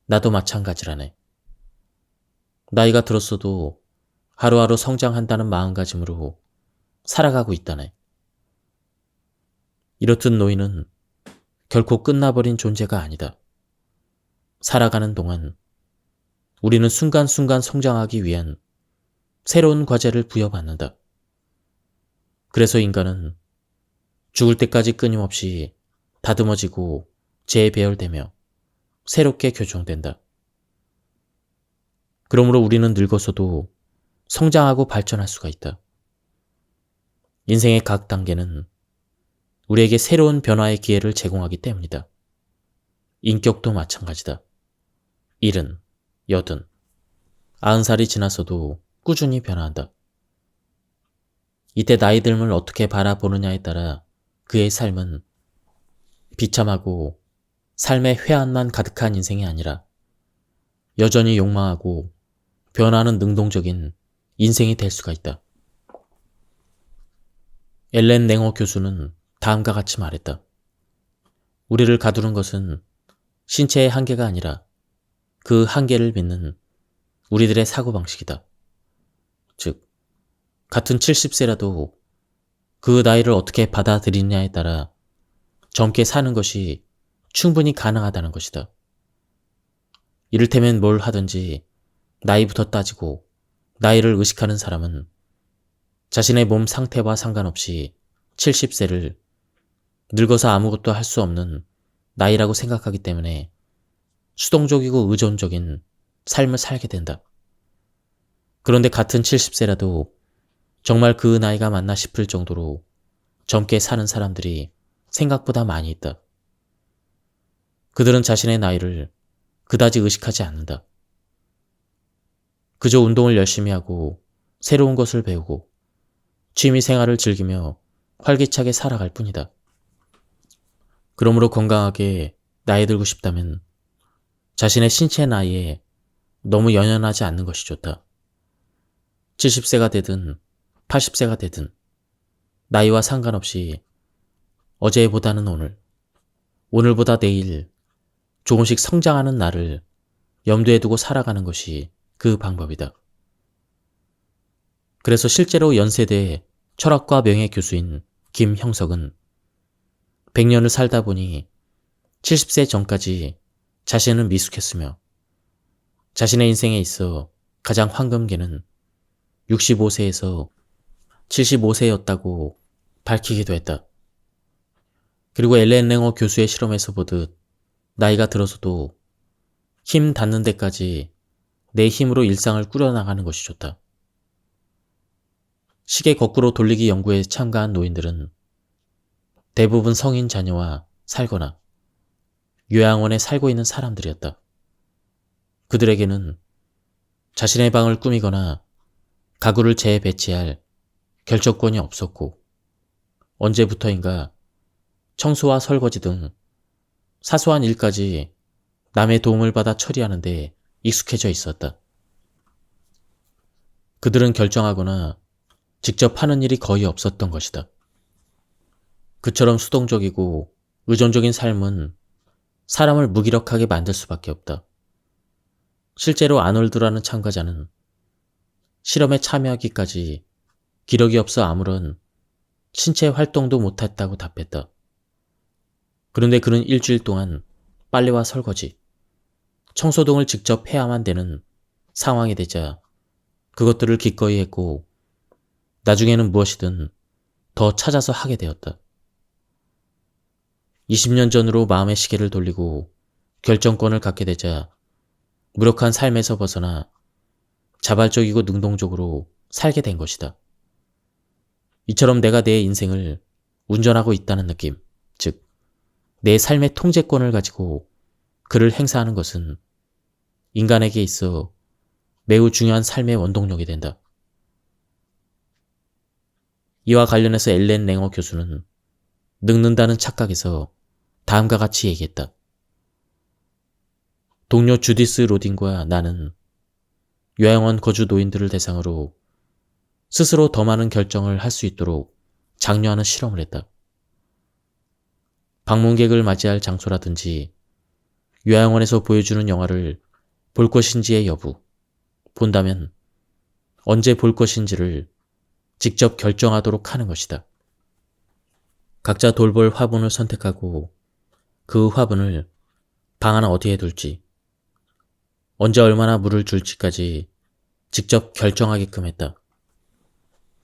나도 마찬가지라네. 나이가 들었어도 하루하루 성장한다는 마음가짐으로 살아가고 있다네. 이렇듯 노인은 결코 끝나버린 존재가 아니다. 살아가는 동안 우리는 순간순간 성장하기 위한 새로운 과제를 부여받는다. 그래서 인간은 죽을 때까지 끊임없이 다듬어지고 재배열되며 새롭게 교정된다. 그러므로 우리는 늙어서도 성장하고 발전할 수가 있다. 인생의 각 단계는 우리에게 새로운 변화의 기회를 제공하기 때문이다. 인격도 마찬가지다. 70, 80, 90살이 지나서도 꾸준히 변화한다. 이때 나이 듦을 어떻게 바라보느냐에 따라 그의 삶은 비참하고 삶의 회한만 가득한 인생이 아니라 여전히 욕망하고 변화하는 능동적인 인생이 될 수가 있다. 엘렌 랭어 교수는 다음과 같이 말했다. 우리를 가두는 것은 신체의 한계가 아니라 그 한계를 믿는 우리들의 사고방식이다. 즉, 같은 70세라도 그 나이를 어떻게 받아들이느냐에 따라 젊게 사는 것이 충분히 가능하다는 것이다. 이를테면 뭘 하든지 나이부터 따지고 나이를 의식하는 사람은 자신의 몸 상태와 상관없이 70세를 늙어서 아무것도 할 수 없는 나이라고 생각하기 때문에 수동적이고 의존적인 삶을 살게 된다. 그런데 같은 70세라도 정말 그 나이가 맞나 싶을 정도로 젊게 사는 사람들이 생각보다 많이 있다. 그들은 자신의 나이를 그다지 의식하지 않는다. 그저 운동을 열심히 하고 새로운 것을 배우고 취미 생활을 즐기며 활기차게 살아갈 뿐이다. 그러므로 건강하게 나이 들고 싶다면 자신의 신체 나이에 너무 연연하지 않는 것이 좋다. 70세가 되든 80세가 되든 나이와 상관없이 어제보다는 오늘, 오늘보다 내일 조금씩 성장하는 나를 염두에 두고 살아가는 것이 그 방법이다. 그래서 실제로 연세대 철학과 명예 교수인 김형석은 100년을 살다 보니 70세 전까지 자신은 미숙했으며 자신의 인생에 있어 가장 황금기는 65세에서 75세였다고 밝히기도 했다. 그리고 엘렌 랭어 교수의 실험에서 보듯 나이가 들어서도 힘 닿는 데까지 내 힘으로 일상을 꾸려나가는 것이 좋다. 시계 거꾸로 돌리기 연구에 참가한 노인들은 대부분 성인 자녀와 살거나 요양원에 살고 있는 사람들이었다. 그들에게는 자신의 방을 꾸미거나 가구를 재배치할 결정권이 없었고 언제부터인가 청소와 설거지 등 사소한 일까지 남의 도움을 받아 처리하는데 익숙해져 있었다. 그들은 결정하거나 직접 하는 일이 거의 없었던 것이다. 그처럼 수동적이고 의존적인 삶은 사람을 무기력하게 만들 수밖에 없다. 실제로 아놀드라는 참가자는 실험에 참여하기까지 기력이 없어 아무런 신체 활동도 못했다고 답했다. 그런데 그는 일주일 동안 빨래와 설거지, 청소 등을 직접 해야만 되는 상황이 되자 그것들을 기꺼이 했고 나중에는 무엇이든 더 찾아서 하게 되었다. 20년 전으로 마음의 시계를 돌리고 결정권을 갖게 되자 무력한 삶에서 벗어나 자발적이고 능동적으로 살게 된 것이다. 이처럼 내가 내 인생을 운전하고 있다는 느낌, 즉, 내 삶의 통제권을 가지고 그를 행사하는 것은 인간에게 있어 매우 중요한 삶의 원동력이 된다. 이와 관련해서 엘렌 랭어 교수는 늙는다는 착각에서 다음과 같이 얘기했다. 동료 주디스 로딘과 나는 요양원 거주 노인들을 대상으로 스스로 더 많은 결정을 할 수 있도록 장려하는 실험을 했다. 방문객을 맞이할 장소라든지 요양원에서 보여주는 영화를 볼 것인지의 여부, 본다면 언제 볼 것인지를 직접 결정하도록 하는 것이다. 각자 돌볼 화분을 선택하고 그 화분을 방 안 어디에 둘지, 언제 얼마나 물을 줄지까지 직접 결정하게끔 했다.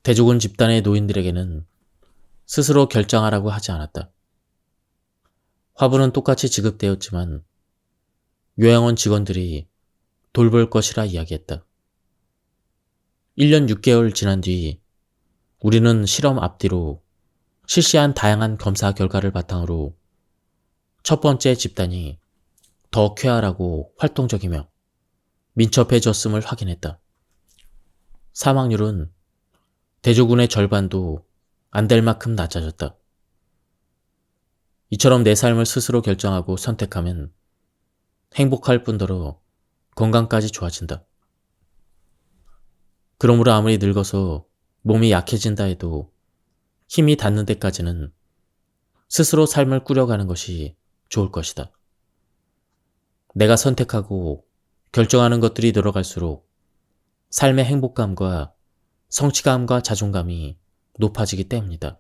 대조군 집단의 노인들에게는 스스로 결정하라고 하지 않았다. 화분은 똑같이 지급되었지만 요양원 직원들이 돌볼 것이라 이야기했다. 1년 6개월 지난 뒤 우리는 실험 앞뒤로 실시한 다양한 검사 결과를 바탕으로 첫 번째 집단이 더 쾌활하고 활동적이며 민첩해졌음을 확인했다. 사망률은 대조군의 절반도 안 될 만큼 낮아졌다. 이처럼 내 삶을 스스로 결정하고 선택하면 행복할 뿐더러 건강까지 좋아진다. 그러므로 아무리 늙어서 몸이 약해진다 해도 힘이 닿는 데까지는 스스로 삶을 꾸려가는 것이 좋을 것이다. 내가 선택하고 결정하는 것들이 늘어갈수록 삶의 행복감과 성취감과 자존감이 높아지기 때문이다.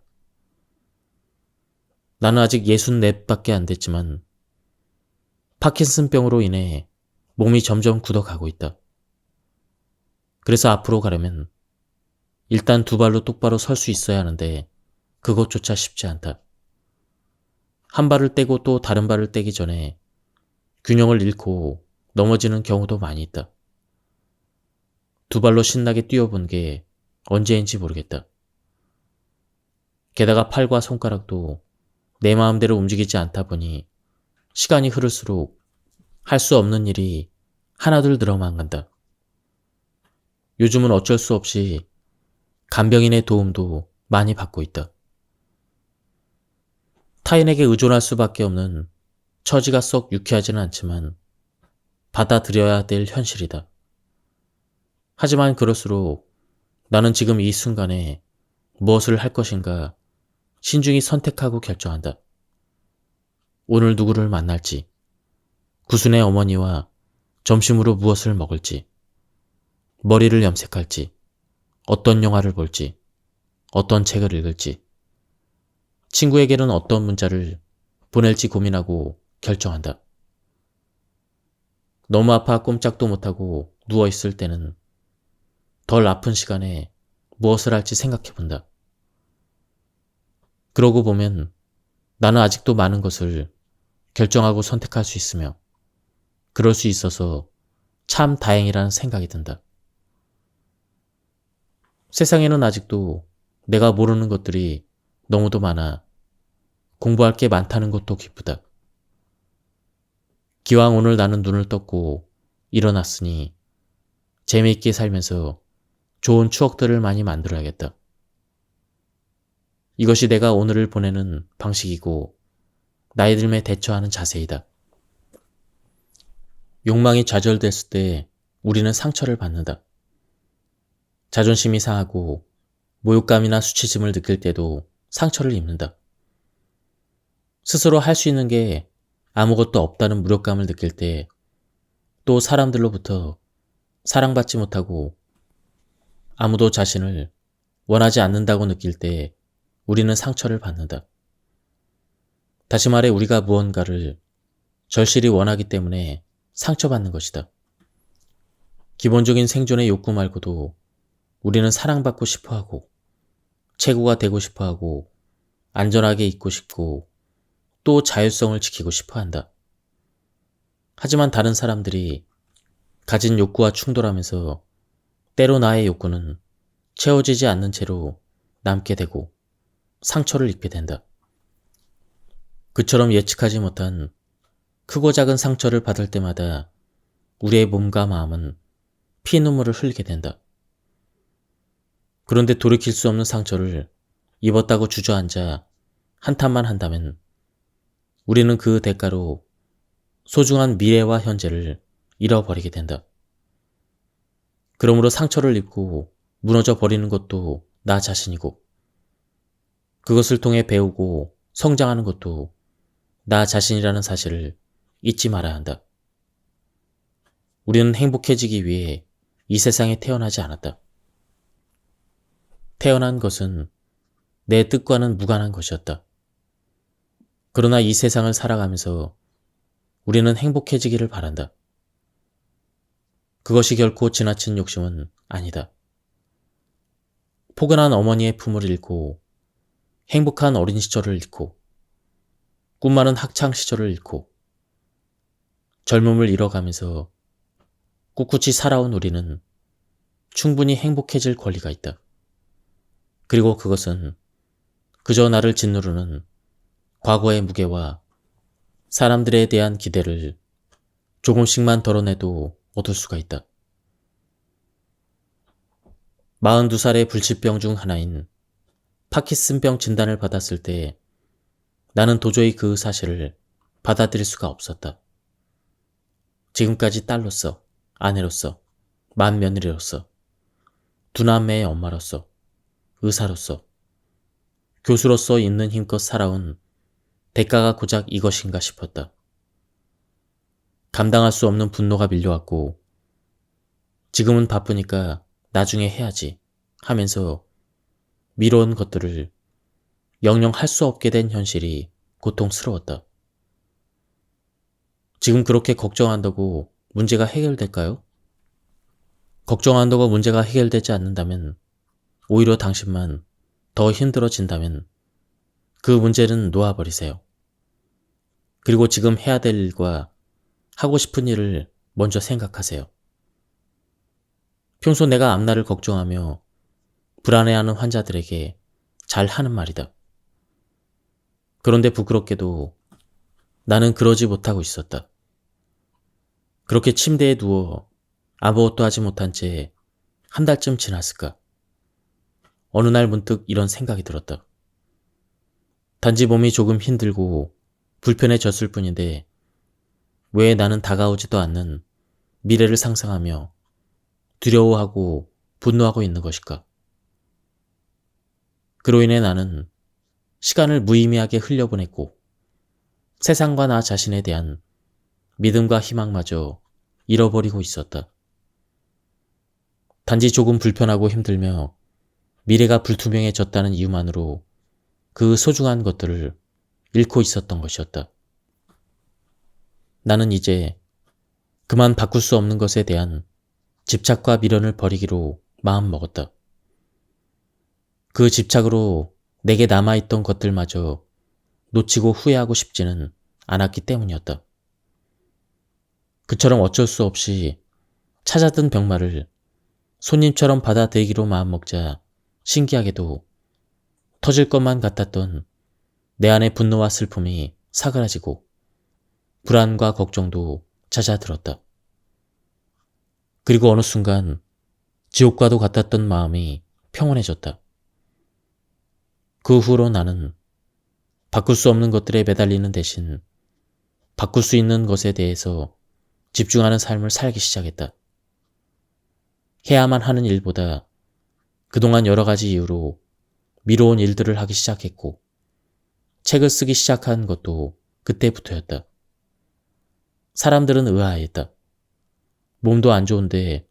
나는 아직 64밖에 안 됐지만 파킨슨병으로 인해 몸이 점점 굳어가고 있다. 그래서 앞으로 가려면 일단 두 발로 똑바로 설 수 있어야 하는데 그것조차 쉽지 않다. 한 발을 떼고 또 다른 발을 떼기 전에 균형을 잃고 넘어지는 경우도 많이 있다. 두 발로 신나게 뛰어본 게 언제인지 모르겠다. 게다가 팔과 손가락도 내 마음대로 움직이지 않다 보니 시간이 흐를수록 할 수 없는 일이 하나둘 늘어만 간다. 요즘은 어쩔 수 없이 간병인의 도움도 많이 받고 있다. 타인에게 의존할 수밖에 없는 처지가 썩 유쾌하지는 않지만 받아들여야 될 현실이다. 하지만 그럴수록 나는 지금 이 순간에 무엇을 할 것인가 신중히 선택하고 결정한다. 오늘 누구를 만날지, 구순의 어머니와 점심으로 무엇을 먹을지, 머리를 염색할지, 어떤 영화를 볼지, 어떤 책을 읽을지, 친구에게는 어떤 문자를 보낼지 고민하고 결정한다. 너무 아파 꼼짝도 못하고 누워있을 때는 덜 아픈 시간에 무엇을 할지 생각해본다. 그러고 보면 나는 아직도 많은 것을 결정하고 선택할 수 있으며 그럴 수 있어서 참 다행이라는 생각이 든다. 세상에는 아직도 내가 모르는 것들이 너무도 많아 공부할 게 많다는 것도 기쁘다. 기왕 오늘 나는 눈을 떴고 일어났으니 재미있게 살면서 좋은 추억들을 많이 만들어야겠다. 이것이 내가 오늘을 보내는 방식이고 나이 들매 대처하는 자세이다. 욕망이 좌절됐을 때 우리는 상처를 받는다. 자존심이 상하고 모욕감이나 수치심을 느낄 때도 상처를 입는다. 스스로 할 수 있는 게 아무것도 없다는 무력감을 느낄 때 또 사람들로부터 사랑받지 못하고 아무도 자신을 원하지 않는다고 느낄 때 우리는 상처를 받는다. 다시 말해 우리가 무언가를 절실히 원하기 때문에 상처받는 것이다. 기본적인 생존의 욕구 말고도 우리는 사랑받고 싶어하고 최고가 되고 싶어하고 안전하게 있고 싶고 또 자율성을 지키고 싶어한다. 하지만 다른 사람들이 가진 욕구와 충돌하면서 때로 나의 욕구는 채워지지 않는 채로 남게 되고 상처를 입게 된다. 그처럼 예측하지 못한 크고 작은 상처를 받을 때마다 우리의 몸과 마음은 피눈물을 흘리게 된다. 그런데 돌이킬 수 없는 상처를 입었다고 주저앉아 한탄만 한다면 우리는 그 대가로 소중한 미래와 현재를 잃어버리게 된다. 그러므로 상처를 입고 무너져 버리는 것도 나 자신이고 그것을 통해 배우고 성장하는 것도 나 자신이라는 사실을 잊지 말아야 한다. 우리는 행복해지기 위해 이 세상에 태어나지 않았다. 태어난 것은 내 뜻과는 무관한 것이었다. 그러나 이 세상을 살아가면서 우리는 행복해지기를 바란다. 그것이 결코 지나친 욕심은 아니다. 포근한 어머니의 품을 잃고 행복한 어린 시절을 잃고 꿈 많은 학창 시절을 잃고 젊음을 잃어가면서 꿋꿋이 살아온 우리는 충분히 행복해질 권리가 있다. 그리고 그것은 그저 나를 짓누르는 과거의 무게와 사람들에 대한 기대를 조금씩만 덜어내도 얻을 수가 있다. 42살의 불치병 중 하나인 파킨슨병 진단을 받았을 때 나는 도저히 그 사실을 받아들일 수가 없었다. 지금까지 딸로서, 아내로서, 맏며느리로서, 두 남매의 엄마로서, 의사로서, 교수로서 있는 힘껏 살아온 대가가 고작 이것인가 싶었다. 감당할 수 없는 분노가 밀려왔고 지금은 바쁘니까 나중에 해야지 하면서 미뤄온 것들을 영영 할 수 없게 된 현실이 고통스러웠다. 지금 그렇게 걱정한다고 문제가 해결될까요? 걱정한다고 문제가 해결되지 않는다면 오히려 당신만 더 힘들어진다면 그 문제는 놓아버리세요. 그리고 지금 해야 될 일과 하고 싶은 일을 먼저 생각하세요. 평소 내가 앞날을 걱정하며 불안해하는 환자들에게 잘 하는 말이다. 그런데 부끄럽게도 나는 그러지 못하고 있었다. 그렇게 침대에 누워 아무것도 하지 못한 채 한 달쯤 지났을까. 어느 날 문득 이런 생각이 들었다. 단지 몸이 조금 힘들고 불편해졌을 뿐인데 왜 나는 다가오지도 않는 미래를 상상하며 두려워하고 분노하고 있는 것일까? 그로 인해 나는 시간을 무의미하게 흘려보냈고 세상과 나 자신에 대한 믿음과 희망마저 잃어버리고 있었다. 단지 조금 불편하고 힘들며 미래가 불투명해졌다는 이유만으로 그 소중한 것들을 잃고 있었던 것이었다. 나는 이제 그만 바꿀 수 없는 것에 대한 집착과 미련을 버리기로 마음먹었다. 그 집착으로 내게 남아있던 것들마저 놓치고 후회하고 싶지는 않았기 때문이었다. 그처럼 어쩔 수 없이 찾아든 병마를 손님처럼 받아들이기로 마음먹자 신기하게도 터질 것만 같았던 내 안의 분노와 슬픔이 사그라지고 불안과 걱정도 잦아들었다. 그리고 어느 순간 지옥과도 같았던 마음이 평온해졌다. 그 후로 나는 바꿀 수 없는 것들에 매달리는 대신 바꿀 수 있는 것에 대해서 집중하는 삶을 살기 시작했다. 해야만 하는 일보다 그동안 여러 가지 이유로 미뤄온 일들을 하기 시작했고 책을 쓰기 시작한 것도 그때부터였다. 사람들은 의아해했다. 몸도 안 좋은데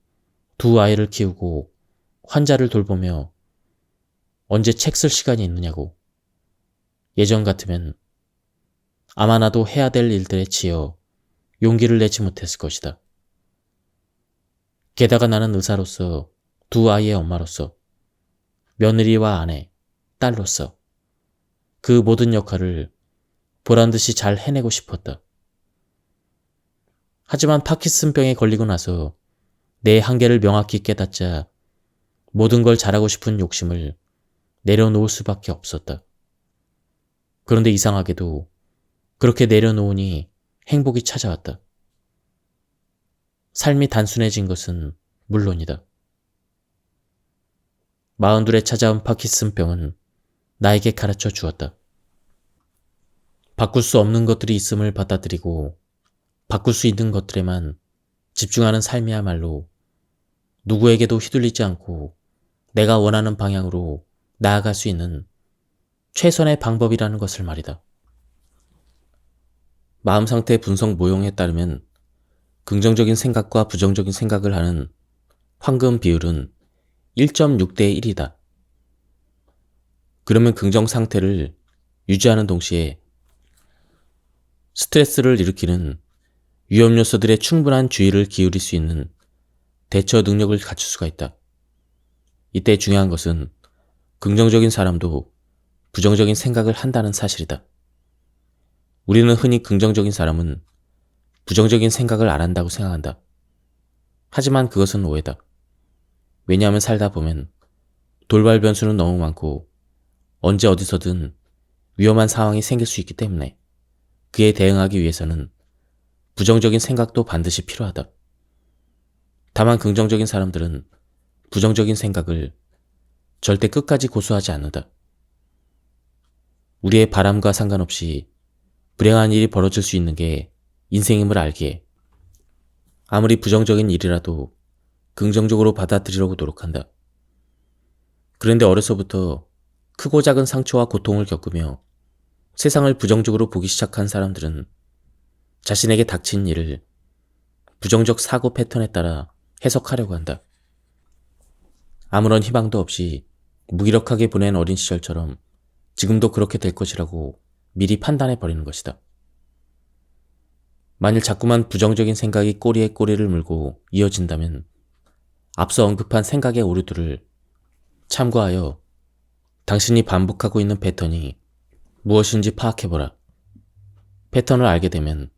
두 아이를 키우고 환자를 돌보며 언제 책 쓸 시간이 있느냐고. 예전 같으면 아마 나도 해야 될 일들에 치여 용기를 내지 못했을 것이다. 게다가 나는 의사로서, 두 아이의 엄마로서, 며느리와 아내, 딸로서 그 모든 역할을 보란듯이 잘 해내고 싶었다. 하지만 파킨슨병에 걸리고 나서 내 한계를 명확히 깨닫자 모든 걸 잘하고 싶은 욕심을 내려놓을 수밖에 없었다. 그런데 이상하게도 그렇게 내려놓으니 행복이 찾아왔다. 삶이 단순해진 것은 물론이다. 42에 찾아온 파킨슨병은 나에게 가르쳐 주었다. 바꿀 수 없는 것들이 있음을 받아들이고 바꿀 수 있는 것들에만 집중하는 삶이야말로 누구에게도 휘둘리지 않고 내가 원하는 방향으로 나아갈 수 있는 최선의 방법이라는 것을 말이다. 마음상태 분석 모형에 따르면 긍정적인 생각과 부정적인 생각을 하는 황금 비율은 1.6대 1이다. 그러면 긍정 상태를 유지하는 동시에 스트레스를 일으키는 위험 요소들에 충분한 주의를 기울일 수 있는 대처 능력을 갖출 수가 있다. 이때 중요한 것은 긍정적인 사람도 부정적인 생각을 한다는 사실이다. 우리는 흔히 긍정적인 사람은 부정적인 생각을 안 한다고 생각한다. 하지만 그것은 오해다. 왜냐하면 살다 보면 돌발 변수는 너무 많고 언제 어디서든 위험한 상황이 생길 수 있기 때문에 그에 대응하기 위해서는 부정적인 생각도 반드시 필요하다. 다만 긍정적인 사람들은 부정적인 생각을 절대 끝까지 고수하지 않는다. 우리의 바람과 상관없이 불행한 일이 벌어질 수 있는 게 인생임을 알기에 아무리 부정적인 일이라도 긍정적으로 받아들이려고 노력한다. 그런데 어려서부터 크고 작은 상처와 고통을 겪으며 세상을 부정적으로 보기 시작한 사람들은 자신에게 닥친 일을 부정적 사고 패턴에 따라 해석하려고 한다. 아무런 희망도 없이 무기력하게 보낸 어린 시절처럼 지금도 그렇게 될 것이라고 미리 판단해버리는 것이다. 만일 자꾸만 부정적인 생각이 꼬리에 꼬리를 물고 이어진다면 앞서 언급한 생각의 오류들을 참고하여 당신이 반복하고 있는 패턴이 무엇인지 파악해보라. 패턴을 알게 되면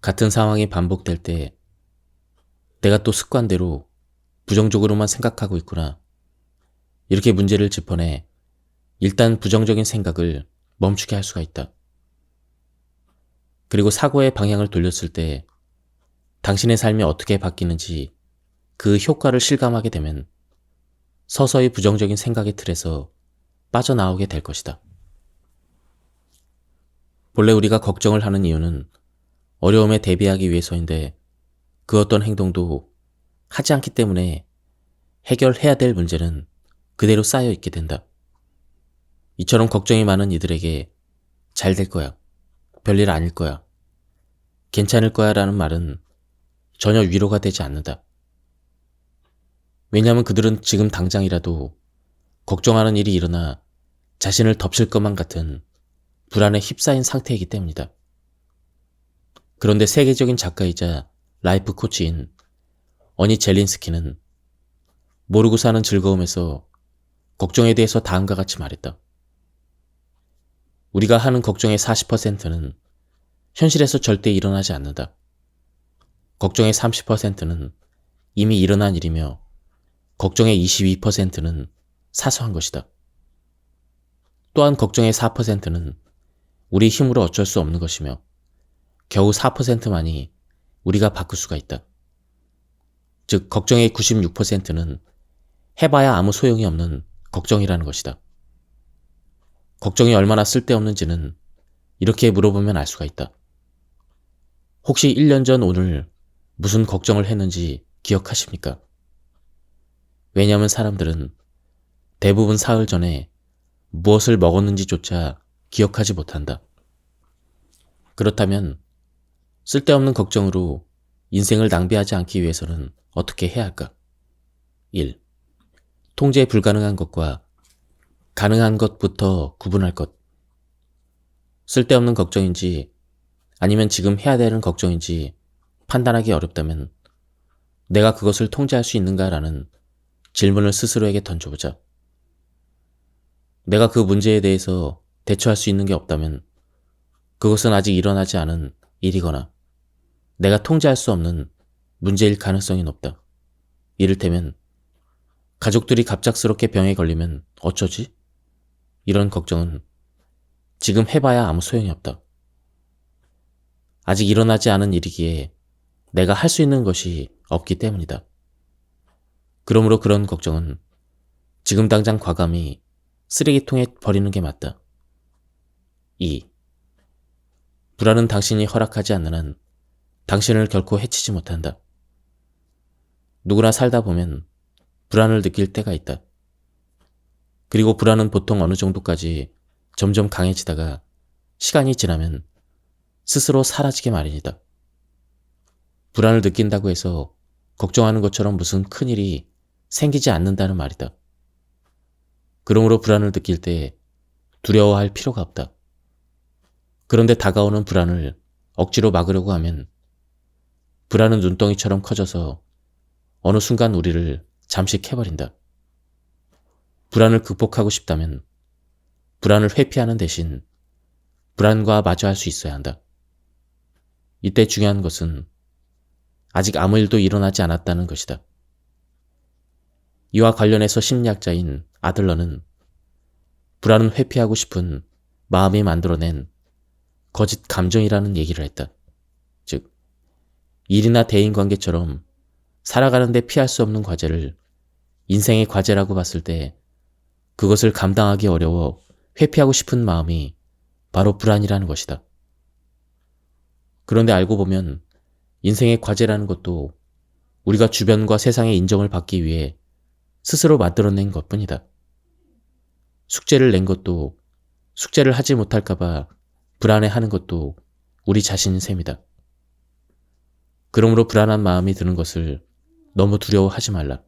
같은 상황이 반복될 때 내가 또 습관대로 부정적으로만 생각하고 있구나. 이렇게 문제를 짚어내 일단 부정적인 생각을 멈추게 할 수가 있다. 그리고 사고의 방향을 돌렸을 때 당신의 삶이 어떻게 바뀌는지 그 효과를 실감하게 되면 서서히 부정적인 생각의 틀에서 빠져나오게 될 것이다. 본래 우리가 걱정을 하는 이유는 어려움에 대비하기 위해서인데 그 어떤 행동도 하지 않기 때문에 해결해야 될 문제는 그대로 쌓여 있게 된다. 이처럼 걱정이 많은 이들에게 잘 될 거야, 별일 아닐 거야, 괜찮을 거야 라는 말은 전혀 위로가 되지 않는다. 왜냐하면 그들은 지금 당장이라도 걱정하는 일이 일어나 자신을 덮칠 것만 같은 불안에 휩싸인 상태이기 때문이다. 그런데 세계적인 작가이자 라이프 코치인 어니 젤린스키는 모르고 사는 즐거움에서 걱정에 대해서 다음과 같이 말했다. 우리가 하는 걱정의 40%는 현실에서 절대 일어나지 않는다. 걱정의 30%는 이미 일어난 일이며 걱정의 22%는 사소한 것이다. 또한 걱정의 4%는 우리 힘으로 어쩔 수 없는 것이며 겨우 4%만이 우리가 바꿀 수가 있다. 즉 걱정의 96%는 해봐야 아무 소용이 없는 걱정이라는 것이다. 걱정이 얼마나 쓸데없는지는 이렇게 물어보면 알 수가 있다. 혹시 1년 전 오늘 무슨 걱정을 했는지 기억하십니까? 왜냐하면 사람들은 대부분 사흘 전에 무엇을 먹었는지조차 기억하지 못한다. 그렇다면 쓸데없는 걱정으로 인생을 낭비하지 않기 위해서는 어떻게 해야 할까? 1. 통제 불가능한 것과 가능한 것부터 구분할 것. 쓸데없는 걱정인지 아니면 지금 해야 되는 걱정인지 판단하기 어렵다면 내가 그것을 통제할 수 있는가라는 질문을 스스로에게 던져보자. 내가 그 문제에 대해서 대처할 수 있는 게 없다면 그것은 아직 일어나지 않은 일이거나 내가 통제할 수 없는 문제일 가능성이 높다. 이를테면 가족들이 갑작스럽게 병에 걸리면 어쩌지? 이런 걱정은 지금 해봐야 아무 소용이 없다. 아직 일어나지 않은 일이기에 내가 할 수 있는 것이 없기 때문이다. 그러므로 그런 걱정은 지금 당장 과감히 쓰레기통에 버리는 게 맞다. 2. 불안은 당신이 허락하지 않는 한 당신을 결코 해치지 못한다. 누구나 살다 보면 불안을 느낄 때가 있다. 그리고 불안은 보통 어느 정도까지 점점 강해지다가 시간이 지나면 스스로 사라지게 마련이다. 불안을 느낀다고 해서 걱정하는 것처럼 무슨 큰일이 생기지 않는다는 말이다. 그러므로 불안을 느낄 때 두려워할 필요가 없다. 그런데 다가오는 불안을 억지로 막으려고 하면 불안은 눈덩이처럼 커져서 어느 순간 우리를 잠식해버린다. 불안을 극복하고 싶다면 불안을 회피하는 대신 불안과 마주할 수 있어야 한다. 이때 중요한 것은 아직 아무 일도 일어나지 않았다는 것이다. 이와 관련해서 심리학자인 아들러는 불안은 회피하고 싶은 마음이 만들어낸 거짓 감정이라는 얘기를 했다. 즉, 일이나 대인관계처럼 살아가는데 피할 수 없는 과제를 인생의 과제라고 봤을 때 그것을 감당하기 어려워 회피하고 싶은 마음이 바로 불안이라는 것이다. 그런데 알고 보면 인생의 과제라는 것도 우리가 주변과 세상의 인정을 받기 위해 스스로 만들어낸 것뿐이다. 숙제를 낸 것도 숙제를 하지 못할까봐 불안해하는 것도 우리 자신인 셈이다. 그러므로 불안한 마음이 드는 것을 너무 두려워하지 말라.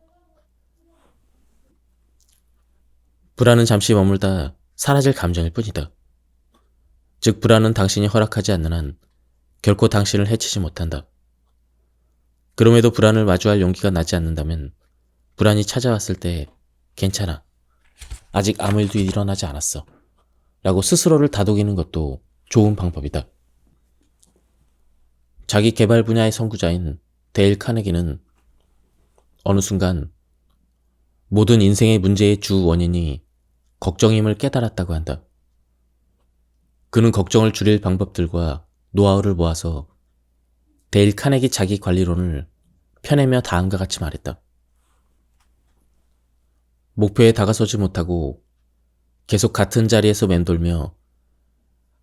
불안은 잠시 머물다 사라질 감정일 뿐이다. 즉 불안은 당신이 허락하지 않는 한 결코 당신을 해치지 못한다. 그럼에도 불안을 마주할 용기가 나지 않는다면 불안이 찾아왔을 때 괜찮아. 아직 아무 일도 일어나지 않았어. 라고 스스로를 다독이는 것도 좋은 방법이다. 자기 개발 분야의 선구자인 데일 카네기는 어느 순간 모든 인생의 문제의 주 원인이 걱정임을 깨달았다고 한다. 그는 걱정을 줄일 방법들과 노하우를 모아서 데일 카네기 자기 관리론을 펴내며 다음과 같이 말했다. 목표에 다가서지 못하고 계속 같은 자리에서 맴돌며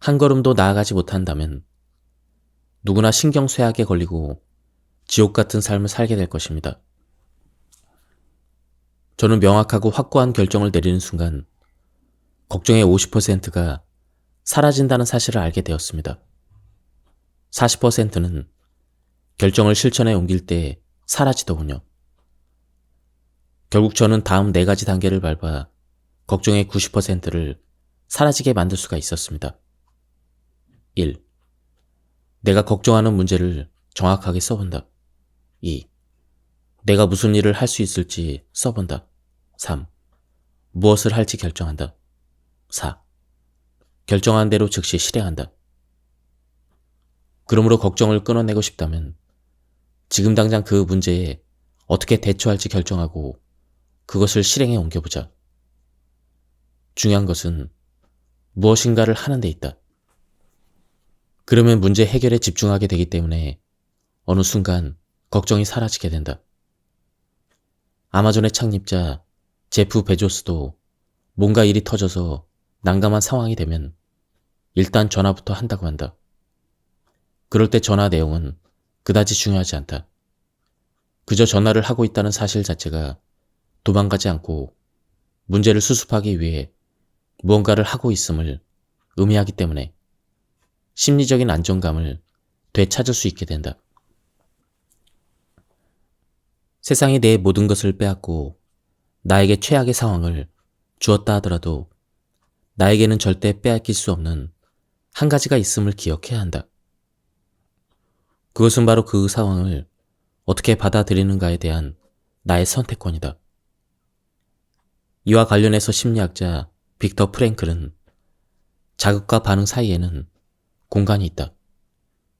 한 걸음도 나아가지 못한다면 누구나 신경쇠약에 걸리고 지옥 같은 삶을 살게 될 것입니다. 저는 명확하고 확고한 결정을 내리는 순간 걱정의 50%가 사라진다는 사실을 알게 되었습니다. 40%는 결정을 실천에 옮길 때 사라지더군요. 결국 저는 다음 4가지 단계를 밟아 걱정의 90%를 사라지게 만들 수가 있었습니다. 1. 내가 걱정하는 문제를 정확하게 써본다. 2. 내가 무슨 일을 할 수 있을지 써본다. 3. 무엇을 할지 결정한다. 4. 결정한 대로 즉시 실행한다. 그러므로 걱정을 끊어내고 싶다면 지금 당장 그 문제에 어떻게 대처할지 결정하고 그것을 실행에 옮겨보자. 중요한 것은 무엇인가를 하는 데 있다. 그러면 문제 해결에 집중하게 되기 때문에 어느 순간 걱정이 사라지게 된다. 아마존의 창립자 제프 베조스도 뭔가 일이 터져서 난감한 상황이 되면 일단 전화부터 한다고 한다. 그럴 때 전화 내용은 그다지 중요하지 않다. 그저 전화를 하고 있다는 사실 자체가 도망가지 않고 문제를 수습하기 위해 무언가를 하고 있음을 의미하기 때문에 심리적인 안정감을 되찾을 수 있게 된다. 세상이 내 모든 것을 빼앗고 나에게 최악의 상황을 주었다 하더라도 나에게는 절대 빼앗길 수 없는 한 가지가 있음을 기억해야 한다. 그것은 바로 그 상황을 어떻게 받아들이는가에 대한 나의 선택권이다. 이와 관련해서 심리학자 빅터 프랭클은 자극과 반응 사이에는 공간이 있다.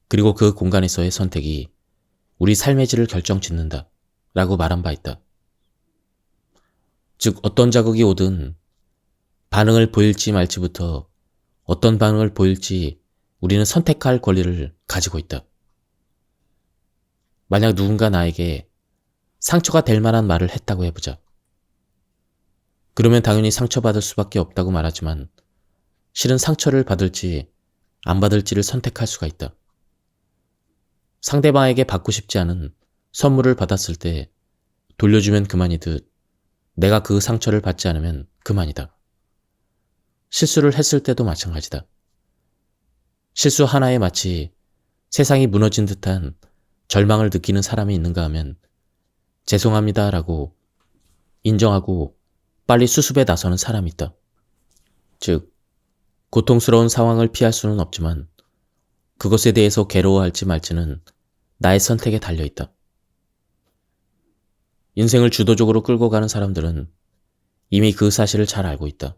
그리고 그 공간에서의 선택이 우리 삶의 질을 결정짓는다 라고 말한 바 있다. 즉 어떤 자극이 오든 반응을 보일지 말지부터 어떤 반응을 보일지 우리는 선택할 권리를 가지고 있다. 만약 누군가 나에게 상처가 될 만한 말을 했다고 해보자. 그러면 당연히 상처받을 수밖에 없다고 말하지만 실은 상처를 받을지 안 받을지를 선택할 수가 있다. 상대방에게 받고 싶지 않은 선물을 받았을 때 돌려주면 그만이듯 내가 그 상처를 받지 않으면 그만이다. 실수를 했을 때도 마찬가지다. 실수 하나에 마치 세상이 무너진 듯한 절망을 느끼는 사람이 있는가 하면 죄송합니다 라고 인정하고 빨리 수습에 나서는 사람이 있다. 즉, 고통스러운 상황을 피할 수는 없지만 그것에 대해서 괴로워할지 말지는 나의 선택에 달려있다. 인생을 주도적으로 끌고 가는 사람들은 이미 그 사실을 잘 알고 있다.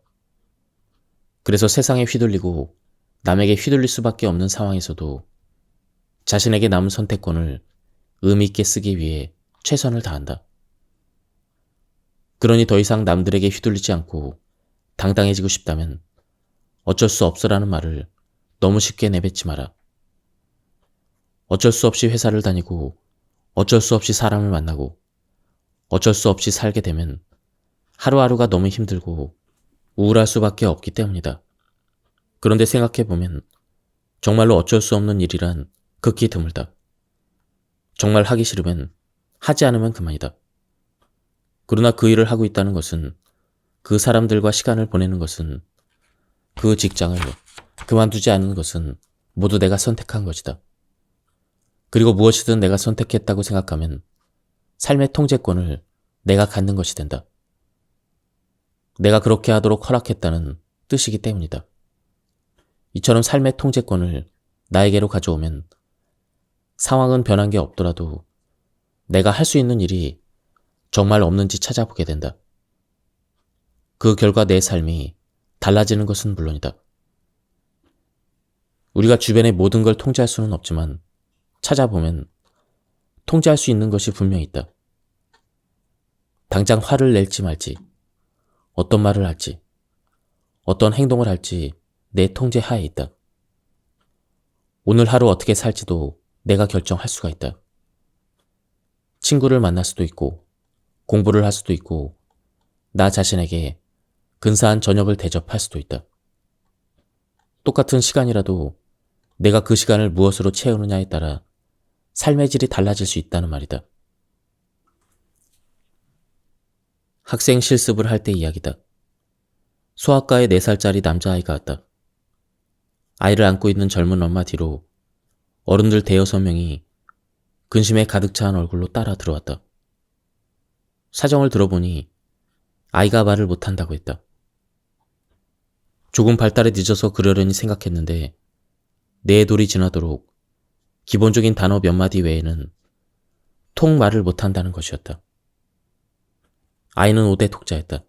그래서 세상에 휘둘리고 남에게 휘둘릴 수밖에 없는 상황에서도 자신에게 남은 선택권을 의미 있게 쓰기 위해 최선을 다한다. 그러니 더 이상 남들에게 휘둘리지 않고 당당해지고 싶다면 어쩔 수 없어라는 말을 너무 쉽게 내뱉지 마라. 어쩔 수 없이 회사를 다니고 어쩔 수 없이 사람을 만나고 어쩔 수 없이 살게 되면 하루하루가 너무 힘들고 우울할 수밖에 없기 때문이다. 그런데 생각해보면 정말로 어쩔 수 없는 일이란 극히 드물다. 정말 하기 싫으면 하지 않으면 그만이다. 그러나 그 일을 하고 있다는 것은, 그 사람들과 시간을 보내는 것은, 그 직장을 그만두지 않는 것은 모두 내가 선택한 것이다. 그리고 무엇이든 내가 선택했다고 생각하면 삶의 통제권을 내가 갖는 것이 된다. 내가 그렇게 하도록 허락했다는 뜻이기 때문이다. 이처럼 삶의 통제권을 나에게로 가져오면 상황은 변한 게 없더라도 내가 할 수 있는 일이 정말 없는지 찾아보게 된다. 그 결과 내 삶이 달라지는 것은 물론이다. 우리가 주변의 모든 걸 통제할 수는 없지만 찾아보면 통제할 수 있는 것이 분명히 있다. 당장 화를 낼지 말지, 어떤 말을 할지, 어떤 행동을 할지 내 통제 하에 있다. 오늘 하루 어떻게 살지도 내가 결정할 수가 있다. 친구를 만날 수도 있고, 공부를 할 수도 있고, 나 자신에게 근사한 저녁을 대접할 수도 있다. 똑같은 시간이라도 내가 그 시간을 무엇으로 채우느냐에 따라 삶의 질이 달라질 수 있다는 말이다. 학생 실습을 할 때 이야기다. 소아과에 4살짜리 남자아이가 왔다. 아이를 안고 있는 젊은 엄마 뒤로 어른들 5-6명이 근심에 가득 찬 얼굴로 따라 들어왔다. 사정을 들어보니 아이가 말을 못한다고 했다. 조금 발달이 늦어서 그러려니 생각했는데 4돌이 지나도록 기본적인 단어 몇 마디 외에는 통 말을 못한다는 것이었다. 아이는 5대 독자였다.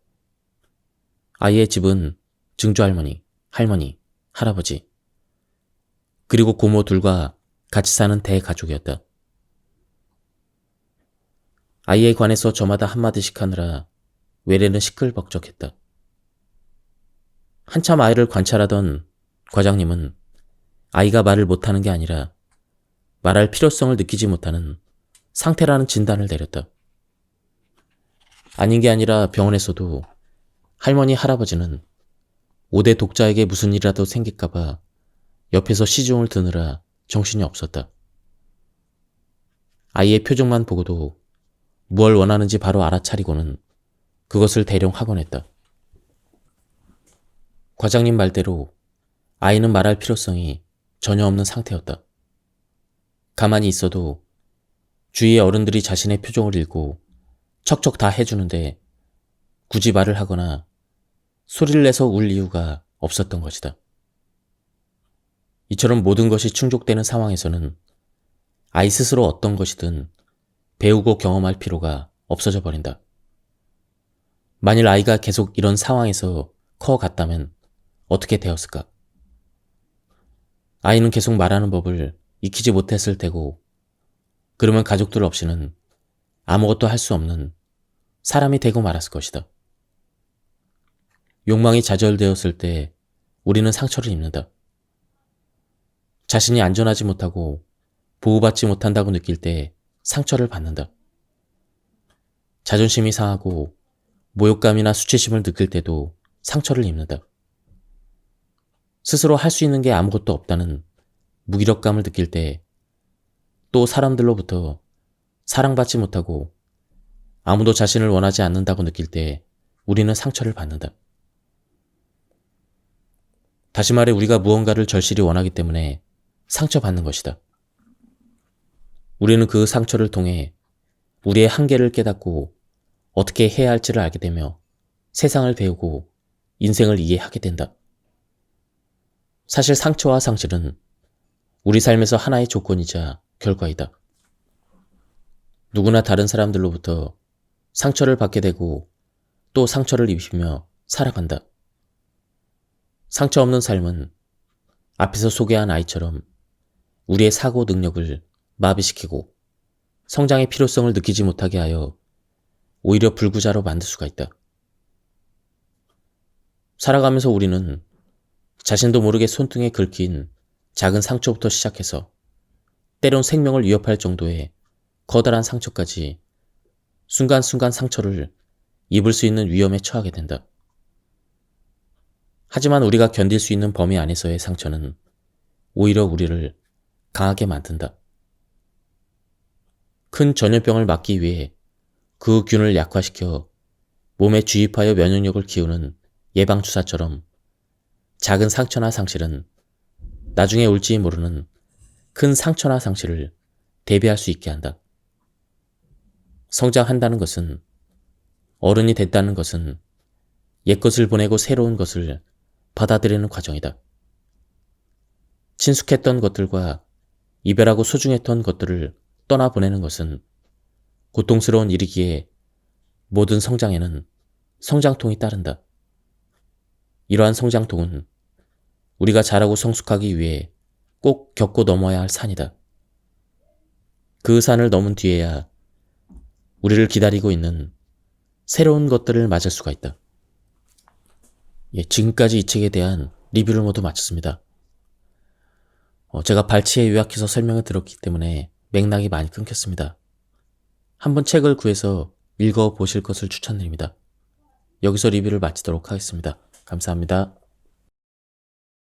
아이의 집은 증조할머니, 할머니, 할아버지, 그리고 고모 둘과 같이 사는 대가족이었다. 아이에 관해서 저마다 한마디씩 하느라 외래는 시끌벅적했다. 한참 아이를 관찰하던 과장님은 아이가 말을 못하는 게 아니라 말할 필요성을 느끼지 못하는 상태라는 진단을 내렸다. 아닌 게 아니라 병원에서도 할머니, 할아버지는 5대 독자에게 무슨 일이라도 생길까봐 옆에서 시중을 드느라 정신이 없었다. 아이의 표정만 보고도 무얼 원하는지 바로 알아차리고는 그것을 대령하곤 했다. 과장님 말대로 아이는 말할 필요성이 전혀 없는 상태였다. 가만히 있어도 주위의 어른들이 자신의 표정을 읽고 척척 다 해주는데 굳이 말을 하거나 소리를 내서 울 이유가 없었던 것이다. 이처럼 모든 것이 충족되는 상황에서는 아이 스스로 어떤 것이든 배우고 경험할 필요가 없어져 버린다. 만일 아이가 계속 이런 상황에서 커갔다면 어떻게 되었을까? 아이는 계속 말하는 법을 익히지 못했을 테고, 그러면 가족들 없이는 아무것도 할 수 없는 사람이 되고 말았을 것이다. 욕망이 좌절되었을 때 우리는 상처를 입는다. 자신이 안전하지 못하고 보호받지 못한다고 느낄 때 상처를 받는다. 자존심이 상하고 모욕감이나 수치심을 느낄 때도 상처를 입는다. 스스로 할 수 있는 게 아무것도 없다는 무기력감을 느낄 때, 또 사람들로부터 사랑받지 못하고 아무도 자신을 원하지 않는다고 느낄 때 우리는 상처를 받는다. 다시 말해 우리가 무언가를 절실히 원하기 때문에 상처받는 것이다. 우리는 그 상처를 통해 우리의 한계를 깨닫고 어떻게 해야 할지를 알게 되며 세상을 배우고 인생을 이해하게 된다. 사실 상처와 상실은 우리 삶에서 하나의 조건이자 결과이다. 누구나 다른 사람들로부터 상처를 받게 되고 또 상처를 입히며 살아간다. 상처 없는 삶은 앞에서 소개한 아이처럼 우리의 사고 능력을 마비시키고 성장의 필요성을 느끼지 못하게 하여 오히려 불구자로 만들 수가 있다. 살아가면서 우리는 자신도 모르게 손등에 긁힌 작은 상처부터 시작해서 때론 생명을 위협할 정도의 커다란 상처까지 순간순간 상처를 입을 수 있는 위험에 처하게 된다. 하지만 우리가 견딜 수 있는 범위 안에서의 상처는 오히려 우리를 강하게 만든다. 큰 전염병을 막기 위해 그 균을 약화시켜 몸에 주입하여 면역력을 키우는 예방주사처럼 작은 상처나 상실은 나중에 올지 모르는 큰 상처나 상실을 대비할 수 있게 한다. 성장한다는 것은, 어른이 됐다는 것은 옛것을 보내고 새로운 것을 받아들이는 과정이다. 친숙했던 것들과 이별하고 소중했던 것들을 떠나보내는 것은 고통스러운 일이기에 모든 성장에는 성장통이 따른다. 이러한 성장통은 우리가 자라고 성숙하기 위해 꼭 겪고 넘어야 할 산이다. 그 산을 넘은 뒤에야 우리를 기다리고 있는 새로운 것들을 맞을 수가 있다. 지금까지 이 책에 대한 리뷰를 모두 마쳤습니다. 제가 발치에 요약해서 설명을 들었기 때문에 맥락이 많이 끊겼습니다. 한번 책을 구해서 읽어보실 것을 추천드립니다. 여기서 리뷰를 마치도록 하겠습니다. 감사합니다.